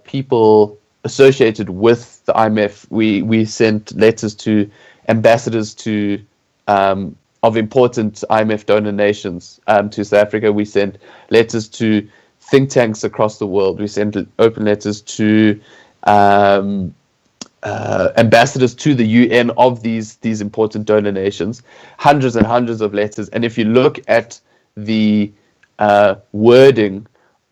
people associated with the IMF. We sent letters to ambassadors of important IMF donor nations to South Africa. We sent letters to think tanks across the world. We sent open letters to ambassadors to the UN of these important donor nations. Hundreds and hundreds of letters. And if you look at the wording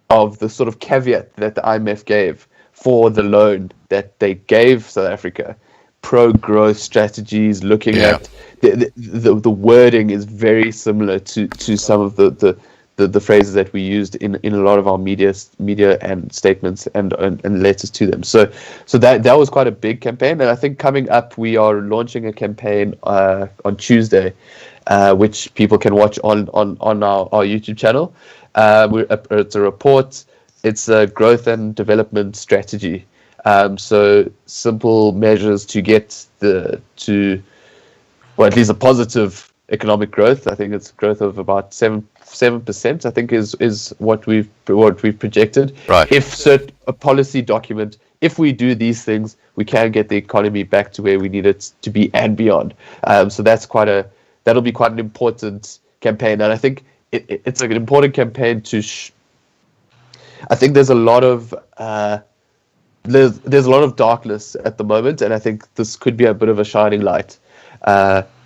of the sort of caveat that the IMF gave for the loan that they gave South Africa, pro-growth strategies, looking at the wording is very similar to some of the phrases that we used in a lot of our media and statements and letters to them. So that was quite a big campaign, and I think coming up we are launching a campaign on Tuesday, which people can watch on our YouTube channel. It's a report. It's a growth and development strategy. So simple measures to get at least a positive economic growth. I think it's growth of about 7%. I think is what we've projected. Right. If a policy document, if we do these things, we can get the economy back to where we need it to be and beyond. So that'll be quite an important campaign, and I think it's like an important campaign to. I think there's a lot of there's a lot of darkness at the moment, and I think this could be a bit of a shining light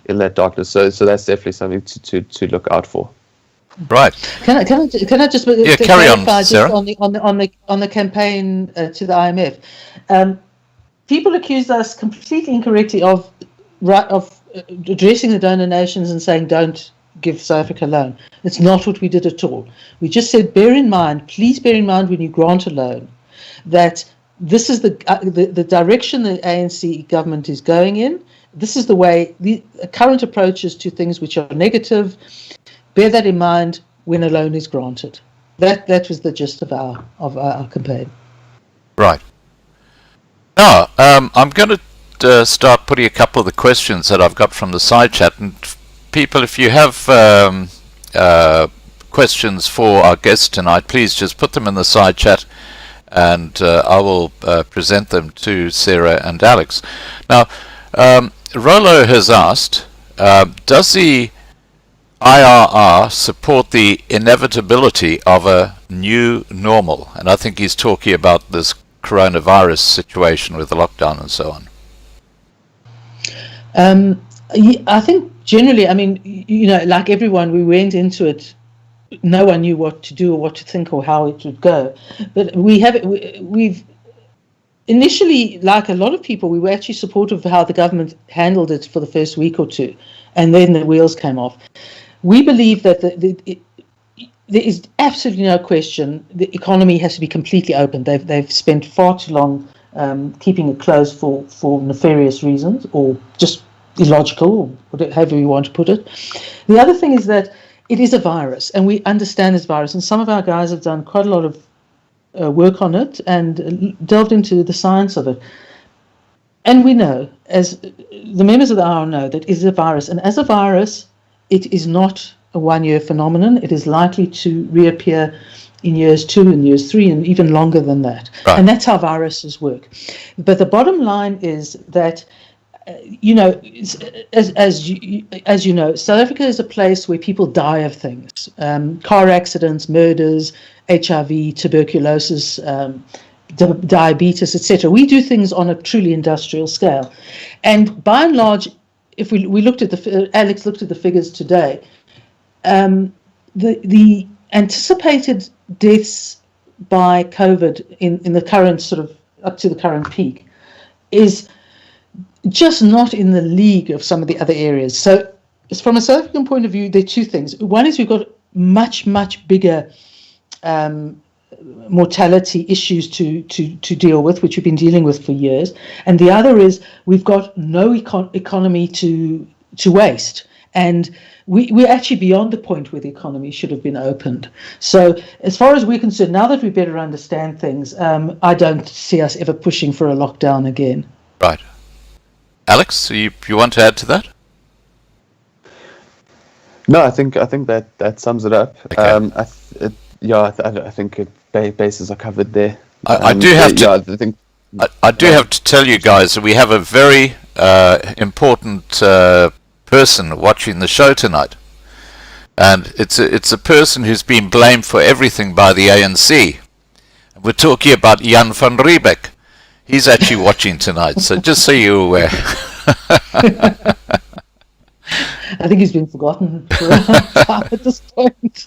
in that darkness. So that's definitely something to look out for. Right. Can I just carry on, clarify just Sara. on the campaign to the IMF? People accused us completely incorrectly of addressing the donor nations and saying don't give South Africa a loan. It's not what we did at all. We just said please bear in mind when you grant a loan that this is the direction the ANC government is going in. This is the way the current approaches to things which are negative. Bear that in mind when a loan is granted. That was the gist of our campaign. Right. Now, I'm going to start putting a couple of the questions that I've got from the side chat. And people, if you have questions for our guest tonight, please just put them in the side chat, and I will present them to Sara and Alex. Now, Rolo has asked, does the IRR support the inevitability of a new normal? And I think he's talking about this coronavirus situation with the lockdown and so on. I think generally, like everyone, we went into it. No one knew what to do or what to think or how it would go. But we've initially, like a lot of people, we were actually supportive of how the government handled it for the first week or two, and then the wheels came off. We believe that there is absolutely no question the economy has to be completely open. They've spent far too long keeping it closed for nefarious reasons, or just illogical, or however you want to put it. The other thing is that it is a virus, and we understand this virus, and some of our guys have done quite a lot of work on it and delved into the science of it. And we know, as the members of the IR know, that it is a virus, and as a virus, it is not a one-year phenomenon. It is likely to reappear in years 2 and years 3 and even longer than that. Right. And that's how viruses work. But the bottom line is that, as you know, South Africa is a place where people die of things. Car accidents, murders, HIV, tuberculosis, diabetes, etc. We do things on a truly industrial scale. And by and large, if we looked at Alex looked at the figures today, the anticipated deaths by COVID in the current sort of up to the current peak is just not in the league of some of the other areas. So from a South African point of view, there are two things. One is we've got much bigger mortality issues to deal with, which we've been dealing with for years, and the other is we've got no economy to waste, and we're actually beyond the point where the economy should have been opened. So as far as we're concerned, now that we better understand things, I don't see us ever pushing for a lockdown again. Right. Alex, you want to add to that? No, I think that sums it up. Okay. I think bases are covered there. I do have to tell you guys that we have a very important person watching the show tonight, and it's a person who's been blamed for everything by the ANC. We're talking about Jan van Riebeck. He's actually watching tonight, so just so you're aware. I think he's been forgotten for a long time at this point.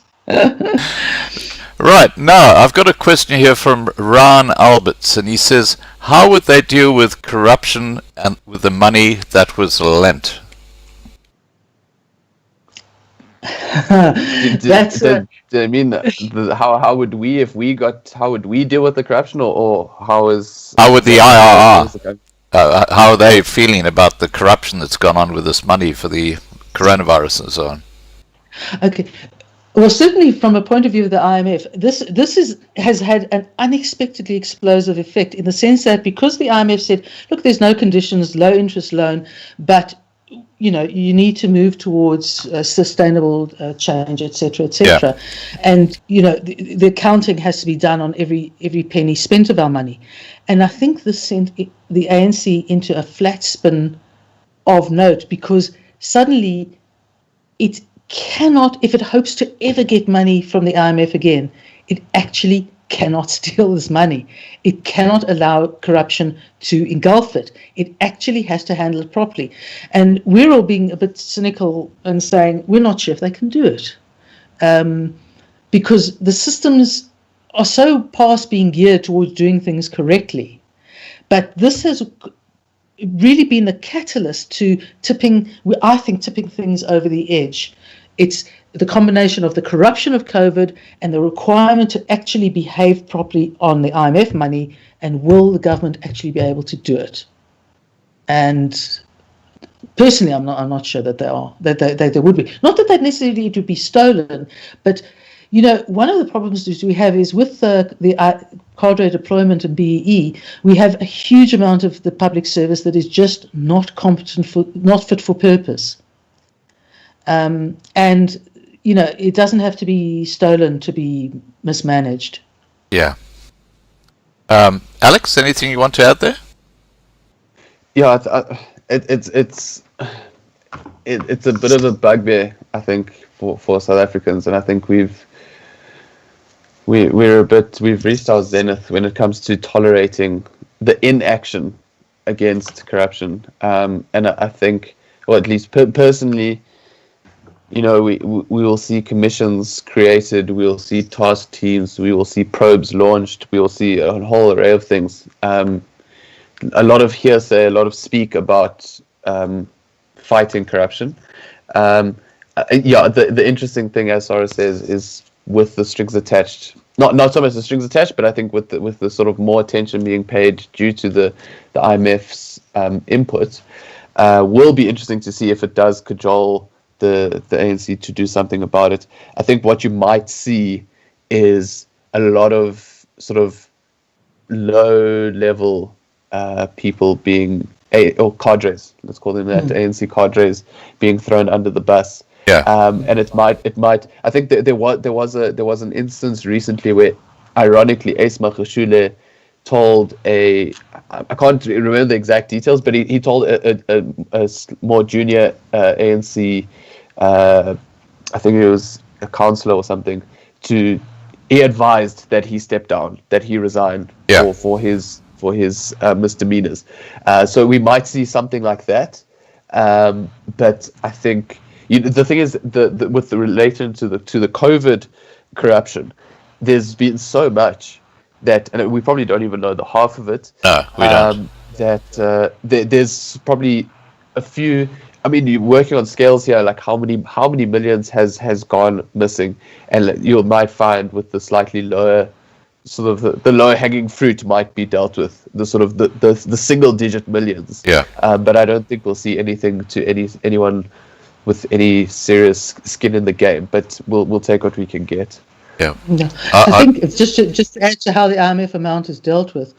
Right, now I've got a question here from Ron Alberts, and he says, how would they deal with corruption and with the money that was lent? That's I mean, how would we, if we got, how would we deal with the corruption, or how is How would the IRR, the how are they feeling about the corruption that's gone on with this money for the coronavirus and so on? okay. Well, certainly from a point of view of the IMF, has had an unexpectedly explosive effect, in the sense that because the IMF said, look, there's no conditions, low interest loan, but you need to move towards sustainable change, etc., etc. Yeah. And the accounting has to be done on every penny spent of our money. And I think this sent the ANC into a flat spin of note, because suddenly it cannot, if it hopes to ever get money from the IMF again, it actually cannot steal this money. It cannot allow corruption to engulf it. It actually has to handle it properly. And we're all being a bit cynical and saying we're not sure if they can do it, because the systems are so past being geared towards doing things correctly. But this has really been the catalyst to tipping things over the edge. It's the combination of the corruption of COVID and the requirement to actually behave properly on the IMF money, and will the government actually be able to do it? And personally, I'm not sure that they would be. Not that necessarily it would be stolen, but one of the problems we have is with the cadre deployment and BEE, we have a huge amount of the public service that is just not competent, not fit for purpose. And it doesn't have to be stolen to be mismanaged. Yeah. Alex, anything you want to add there? Yeah, it's a bit of a bugbear, I think, for South Africans, and I think we've reached our zenith when it comes to tolerating the inaction against corruption. And I think, or at least personally, we will see commissions created, we will see task teams, we will see probes launched, we will see a whole array of things. A lot of hearsay, a lot of speak about fighting corruption. The interesting thing, as Sara says, is with the strings attached. Not so much the strings attached, but I think with the sort of more attention being paid due to the IMF's input, will be interesting to see if it does cajole the ANC to do something about it. I think what you might see is a lot of sort of low-level people being, or cadres, let's call them that, ANC cadres, being thrown under the bus. Yeah. And it might. I think there was an instance recently where, ironically, Ace Magashule told I can't remember the exact details, but he told a more junior ANC, I think it was a councillor or something, he advised that he step down, that he resign for his misdemeanors. So we might see something like that. But I think the thing is, with the relation to the COVID corruption, there's been so much that, and we probably don't even know the half of it. No, we don't. That there's probably a few. I mean, you're working on scales here, like how many millions has gone missing, and you might find with the slightly lower, sort of the lower hanging fruit might be dealt with, the sort of the single digit millions. Yeah. But I don't think we'll see anything to anyone with any serious skin in the game. But we'll take what we can get. Yeah. I think it's just to add to how the IMF amount is dealt with.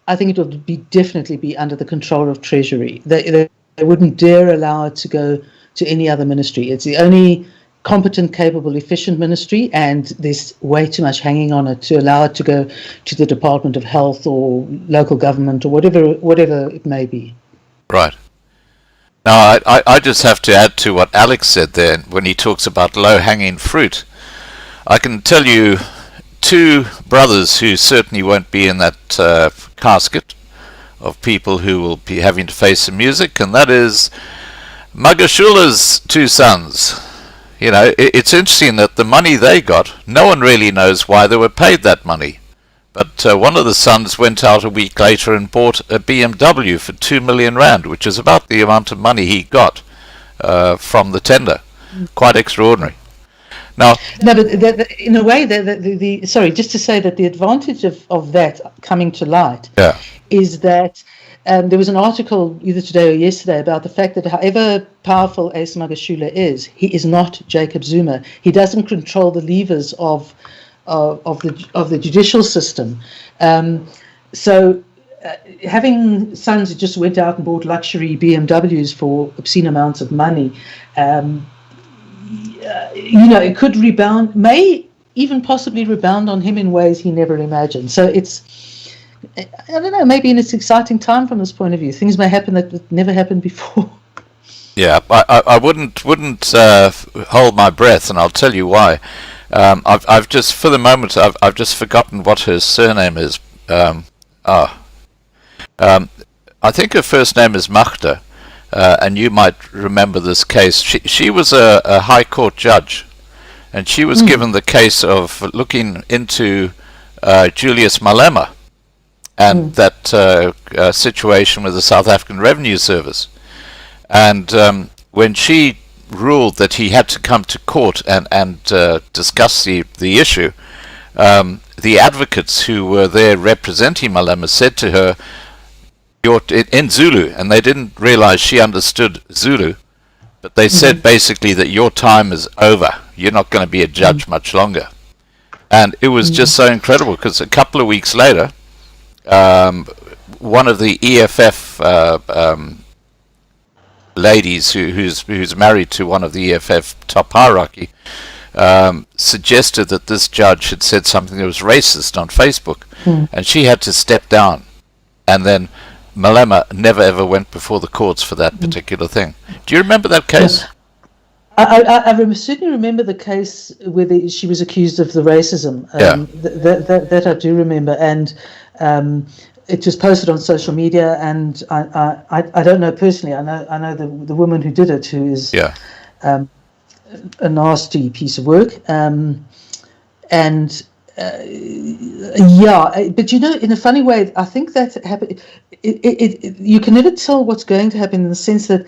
I think it will definitely be under the control of Treasury. They wouldn't dare allow it to go to any other ministry. It's the only competent, capable, efficient ministry, and there's way too much hanging on it to allow it to go to the Department of Health or local government or whatever it may be. Right. Now, I just have to add to what Alex said there when he talks about low-hanging fruit. I can tell you two brothers who certainly won't be in that casket of people who will be having to face some music, and that is Magashula's two sons. it's interesting that the money they got, no one really knows why they were paid that money. But one of the sons went out a week later and bought a BMW for 2 million rand, which is about the amount of money he got from the tender. Quite extraordinary. Now, no, but in a way, sorry, just to say that the advantage of that coming to light is that there was an article either today or yesterday about the fact that however powerful Ace Magashule is, he is not Jacob Zuma. He doesn't control the levers of the judicial system. So having sons who just went out and bought luxury BMWs for obscene amounts of money, it could rebound, may even possibly rebound on him in ways he never imagined. So it's, I don't know, maybe it's an exciting time from this point of view. Things may happen that never happened before. Yeah, I wouldn't hold my breath, and I'll tell you why. I've just, for the moment, I've just forgotten what her surname is. I think her first name is Magda, and you might remember this case. She was a High Court judge, and she was given the case of looking into Julius Malema and that situation with the South African Revenue Service. And when she ruled that he had to come to court and discuss the issue, the advocates who were there representing Malema said to her, in Zulu, and they didn't realize she understood Zulu, but they said basically that your time is over. You're not going to be a judge much longer. And it was just so incredible, because a couple of weeks later, one of the EFF ladies who's married to one of the EFF top hierarchy suggested that this judge had said something that was racist on Facebook, and she had to step down. And then Malema never ever went before the courts for that particular thing. Do you remember that case? I certainly remember the case where she was accused of the racism. That I do remember, and it was posted on social media. And I don't know personally. I know the woman who did it, who is a nasty piece of work. But in a funny way, I think that happened. You can never tell what's going to happen, in the sense that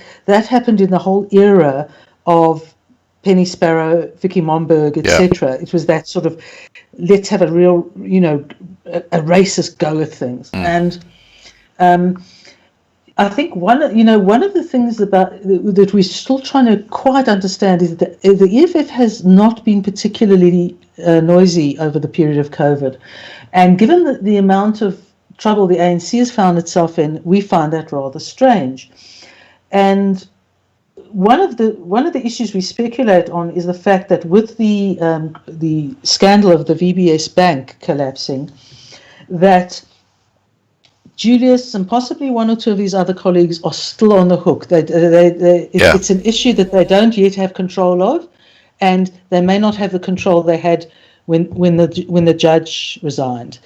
happened in the whole era of Penny Sparrow, Vicky Momberg, etc. It was that sort of, let's have a real, a racist go at things. And I think one of the things that we're still trying to quite understand is that the EFF has not been particularly noisy over the period of COVID, and given the amount of trouble the ANC has found itself in, we find that rather strange. And one of the issues we speculate on is the fact that with the scandal of the VBS Bank collapsing, that Julius and possibly one or two of his other colleagues are still on the hook. It's an issue that they don't yet have control of, and they may not have the control they had when the judge resigned.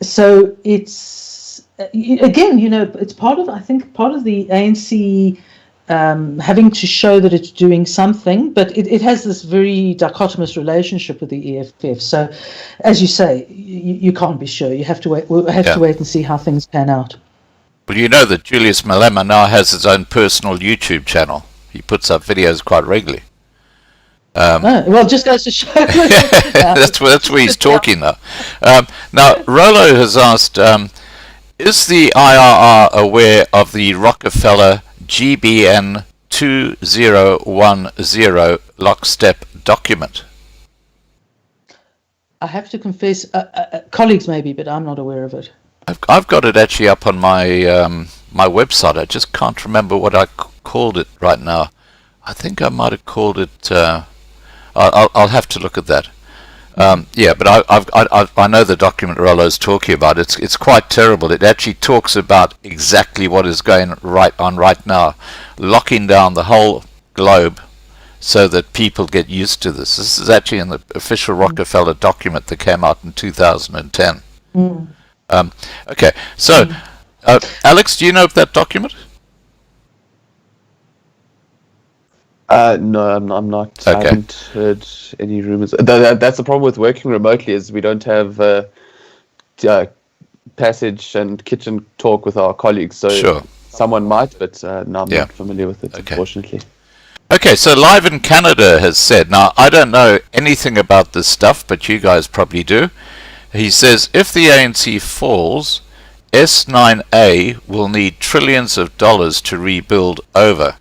So it's again, it's part of the ANC having to show that it's doing something, but it has this very dichotomous relationship with the EFF. So, as you say, you can't be sure. You have to wait. We'll have to wait and see how things pan out. Well, you know that Julius Malema now has his own personal YouTube channel. He puts up videos quite regularly. Well, just goes to show. That's where he's talking now. Now, Rolo has asked, is the IRR aware of the Rockefeller GBN 2010 lockstep document? I have to confess, colleagues maybe, but I'm not aware of it. I've got it actually up on my my website. I just can't remember what I called it right now. I think I might have called it. I'll have to look at that. But I know the document Rollo's talking about. It's quite terrible. It actually talks about exactly what is going on right now, locking down the whole globe so that people get used to this. This is actually in the official Rockefeller document that came out in 2010. Okay, so Alex, do you know of that document? No, I'm not. I Okay. haven't heard any rumors. That's the problem with working remotely is we don't have passage and kitchen talk with our colleagues. So Sure. someone might, but no, I'm Yeah. not familiar with it, Okay. unfortunately. Okay, so Live in Canada has said, now I don't know anything about this stuff, but you guys probably do. He says, if the ANC falls, S9A will need trillions of dollars to rebuild over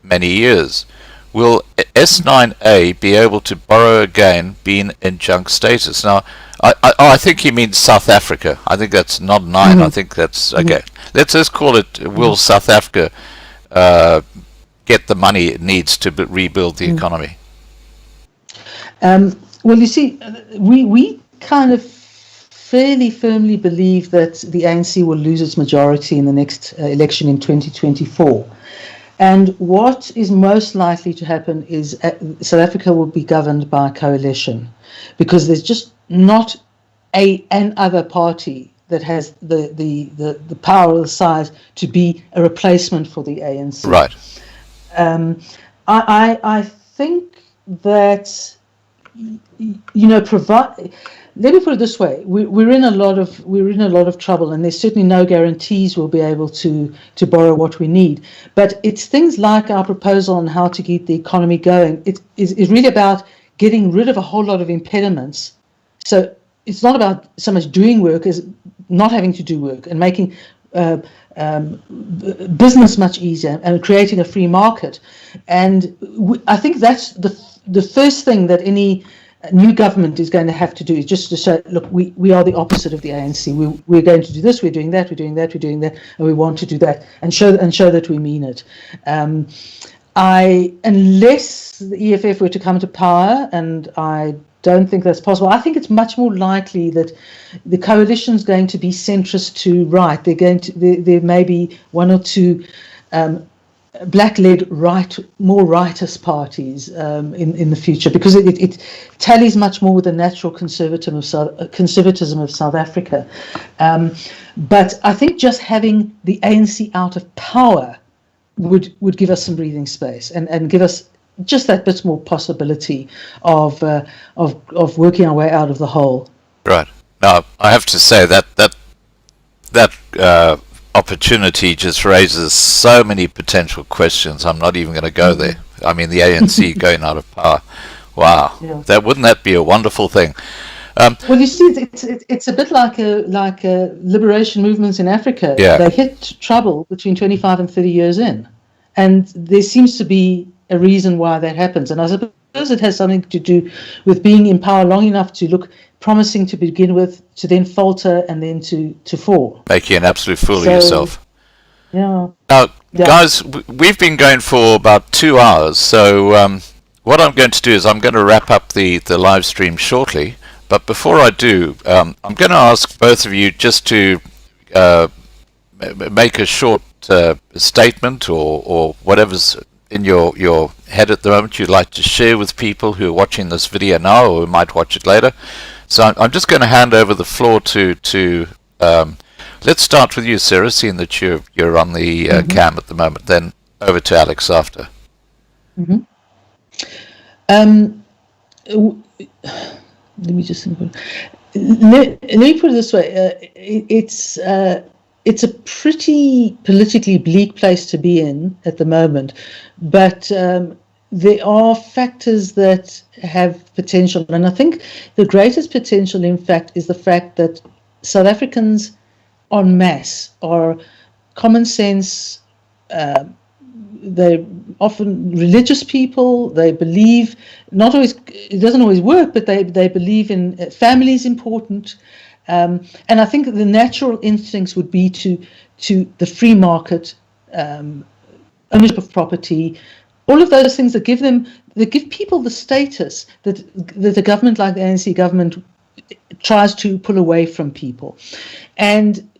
many years. Will S9A be able to borrow again, being in junk status? Now, I think he means South Africa. I think that's not 9. I think that's, okay. Let's just call it, will South Africa get the money it needs to rebuild the economy? Well, you see, we kind of fairly firmly believe that the ANC will lose its majority in the next election in 2024. And what is most likely to happen is South Africa will be governed by a coalition, because there's just not an other party that has the power or the size to be a replacement for the ANC. Right. I think that, let me put it this way: we're in a lot of trouble, and there's certainly no guarantees we'll be able to borrow what we need. But it's things like our proposal on how to keep the economy going. It is really about getting rid of a whole lot of impediments. So it's not about so much doing work as not having to do work, and making business much easier, and creating a free market. And I think that's the first thing that any new government is going to have to do, is just to say, look, we are the opposite of the ANC. We're going to do this, we're doing that, we're doing that, we're doing that, and we want to do that, and show that we mean it. Unless the EFF were to come to power, and I don't think that's possible, I think it's much more likely that the coalition's going to be centrist to right. There may be one or two black-led more rightist parties in the future, because it tallies much more with the natural conservatism of South Africa. But I think just having the ANC out of power would give us some breathing space, and give us just that bit more possibility of working our way out of the hole. Right. Now, I have to say that opportunity just raises so many potential questions. I'm not even going to go there. I mean, the ANC going out of power. Wow. Yeah. Wouldn't that be a wonderful thing? Well, you see, it's a bit like liberation movements in Africa. Yeah. They hit trouble between 25 and 30 years in, and there seems to be a reason why that happens. And I suppose it has something to do with being in power long enough to look promising to begin with, to then falter, and then to fall. Make you an absolute fool of yourself. Yeah. Now, guys, we've been going for about 2 hours, so what I'm going to do is I'm going to wrap up the live stream shortly. But before I do, I'm going to ask both of you just to make a short statement or whatever's in your head at the moment you'd like to share with people who are watching this video now or who might watch it later. So I'm just going to hand over the floor to let's start with you, Sara, seeing that you're on the cam at the moment. Then over to Alex after. Mm-hmm. Let me just think. Let me put it this way: it's a pretty politically bleak place to be in at the moment, but there are factors that have potential, and I think the greatest potential, in fact, is the fact that South Africans en masse are common sense. They're often religious people. They believe, not always, it doesn't always work, but they believe in family is important. And I think the natural instincts would be to the free market, ownership of property, all of those things that give people the status that a government like the ANC government tries to pull away from people. And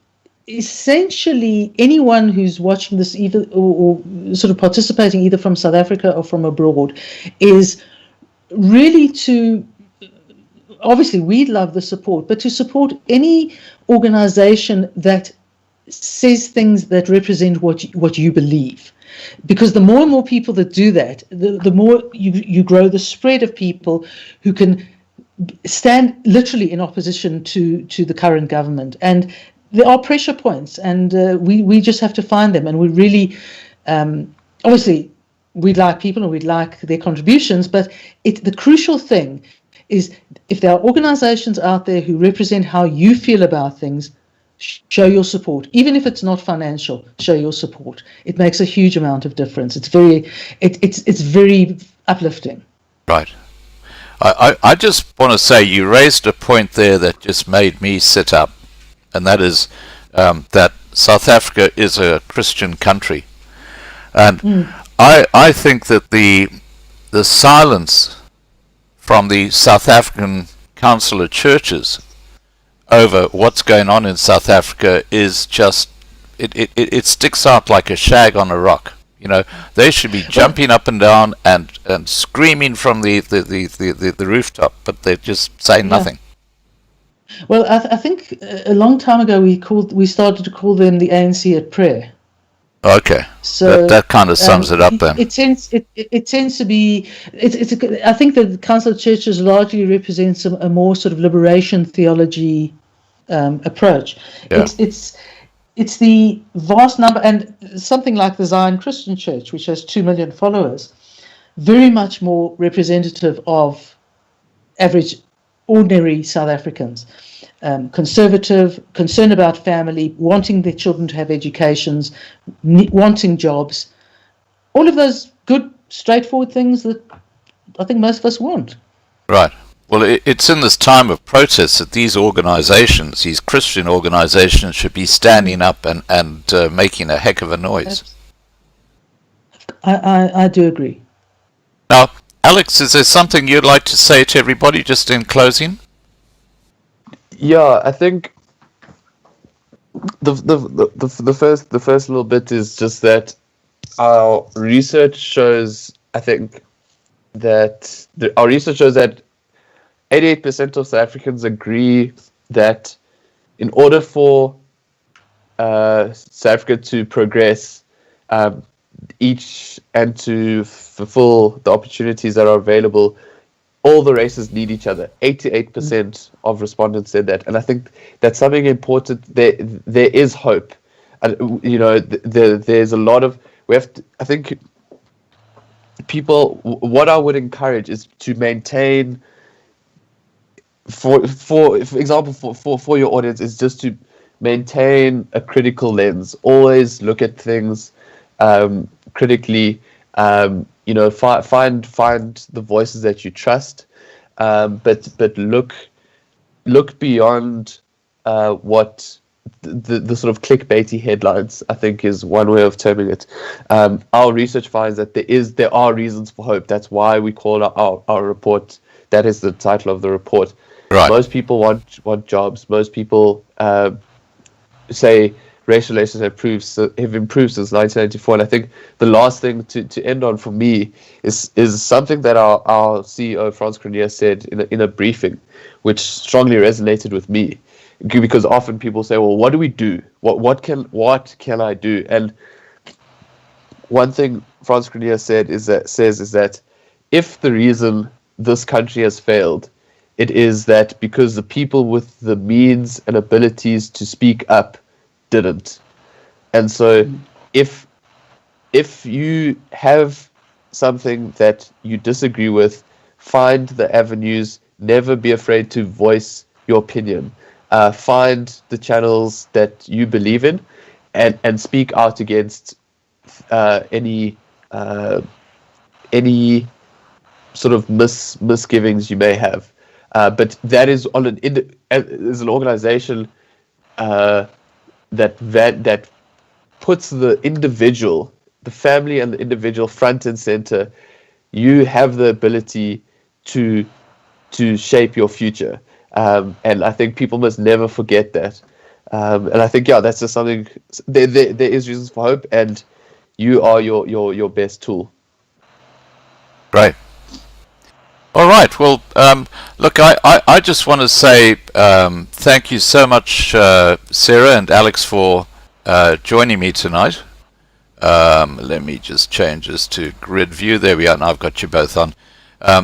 essentially, anyone who's watching this, either or sort of participating either from South Africa or from abroad, is really to, obviously we'd love the support, but to support any organization that says things that represent what you believe. Because the more and more people that do that, the more you grow the spread of people who can stand literally in opposition to the current government. And there are pressure points, and we just have to find them. And we really, obviously, we'd like people and we'd like their contributions, but the crucial thing is if there are organizations out there who represent how you feel about things, show your support. Even if it's not financial, show your support. It makes a huge amount of difference. It's very uplifting. Right. I just want to say you raised a point there that just made me sit up, and that is that South Africa is a Christian country. And I think that the silence from the South African Council of Churches over what's going on in South Africa is just it sticks out like a shag on a rock. You know, they should be jumping up and down and screaming from the rooftop, but they just say nothing. Well, I think a long time ago we started to call them the ANC at prayer. Okay, so that kind of sums it up then. It tends to be. I think that the Council of Churches largely represents a more sort of liberation theology approach. Yeah. It's the vast number, and something like the Zion Christian Church, which has 2 million followers, very much more representative of average, ordinary South Africans. Conservative, concerned about family, wanting their children to have educations, wanting jobs, all of those good, straightforward things that I think most of us want. Right. Well, it's in this time of protest that these organizations, these Christian organizations, should be standing up and making a heck of a noise. I do agree. Now, Alex, is there something you'd like to say to everybody just in closing? Yeah, I think the first little bit is just that our research shows, I think, that our research shows that 88% of South Africans agree that in order for South Africa to progress each and to fulfill the opportunities that are available, all the races need each other. 88% of respondents said that, and I think that's something important. There is hope, and there's a lot of I think people. What I would encourage is to maintain. For example, for your audience, is just to maintain a critical lens. Always look at things critically. Find the voices that you trust, but look beyond what the sort of clickbaity headlines, I think, is one way of terming it. Our research finds that there are reasons for hope. That's why we call our report. That is the title of the report. Right. Most people want jobs. Most people say racial relations have improved since 1994. And I think the last thing to end on for me is something that our CEO Frans Cronje said in a briefing, which strongly resonated with me, because often people say, "Well, what do we do? What can I do?" And one thing Frans Cronje says that if the reason this country has failed, it is that because the people with the means and abilities to speak up didn't. And so if you have something that you disagree with, find the avenues, never be afraid to voice your opinion. Find the channels that you believe in and speak out against any sort of misgivings you may have. But that is is an organization that puts the individual, the family and the individual front and center. You have the ability to shape your future. And I think people must never forget that. And I think, that's just something, there is reasons for hope, and you are your best tool. Right. All right. Well, look, I just want to say thank you so much, Sara and Alex, for joining me tonight. Let me just change this to grid view. There we are. Now I've got you both on.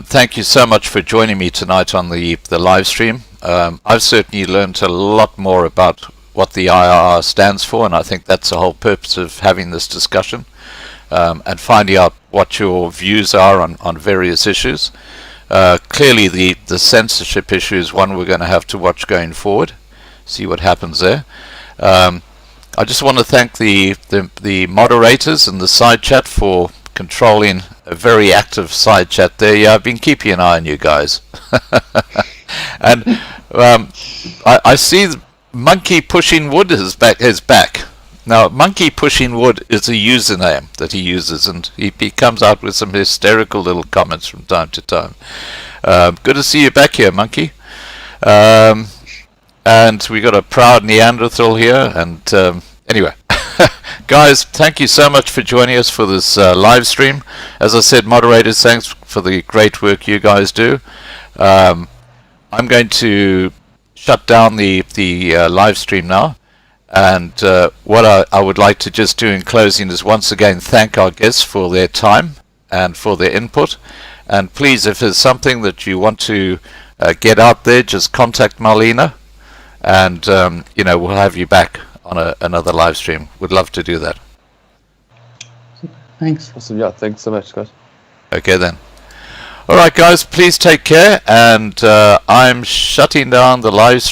Thank you so much for joining me tonight on the live stream. I've certainly learned a lot more about what the IRR stands for, and I think that's the whole purpose of having this discussion, and finding out what your views are on various issues. Clearly the censorship issue is one we're going to have to watch going forward, see what happens there. I just want to thank the moderators and the side chat for controlling a very active side chat there. Yeah, I've been keeping an eye on you guys. And I see Monkey Pushing Wood is back. Now, Monkey Pushing Wood is a username that he uses, and he comes out with some hysterical little comments from time to time. Good to see you back here, Monkey. And we got a proud Neanderthal here, and anyway. Guys, thank you so much for joining us for this live stream. As I said, moderators, thanks for the great work you guys do. I'm going to shut down the live stream now, and what I would like to just do in closing is once again thank our guests for their time and for their input. And please, if there's something that you want to get out there, just contact Marlena, and we'll have you back on another live stream. Would love to do that. Thanks. Awesome. Yeah, thanks so much, Scott. Okay then. All right, guys, please take care, and I'm shutting down the live stream.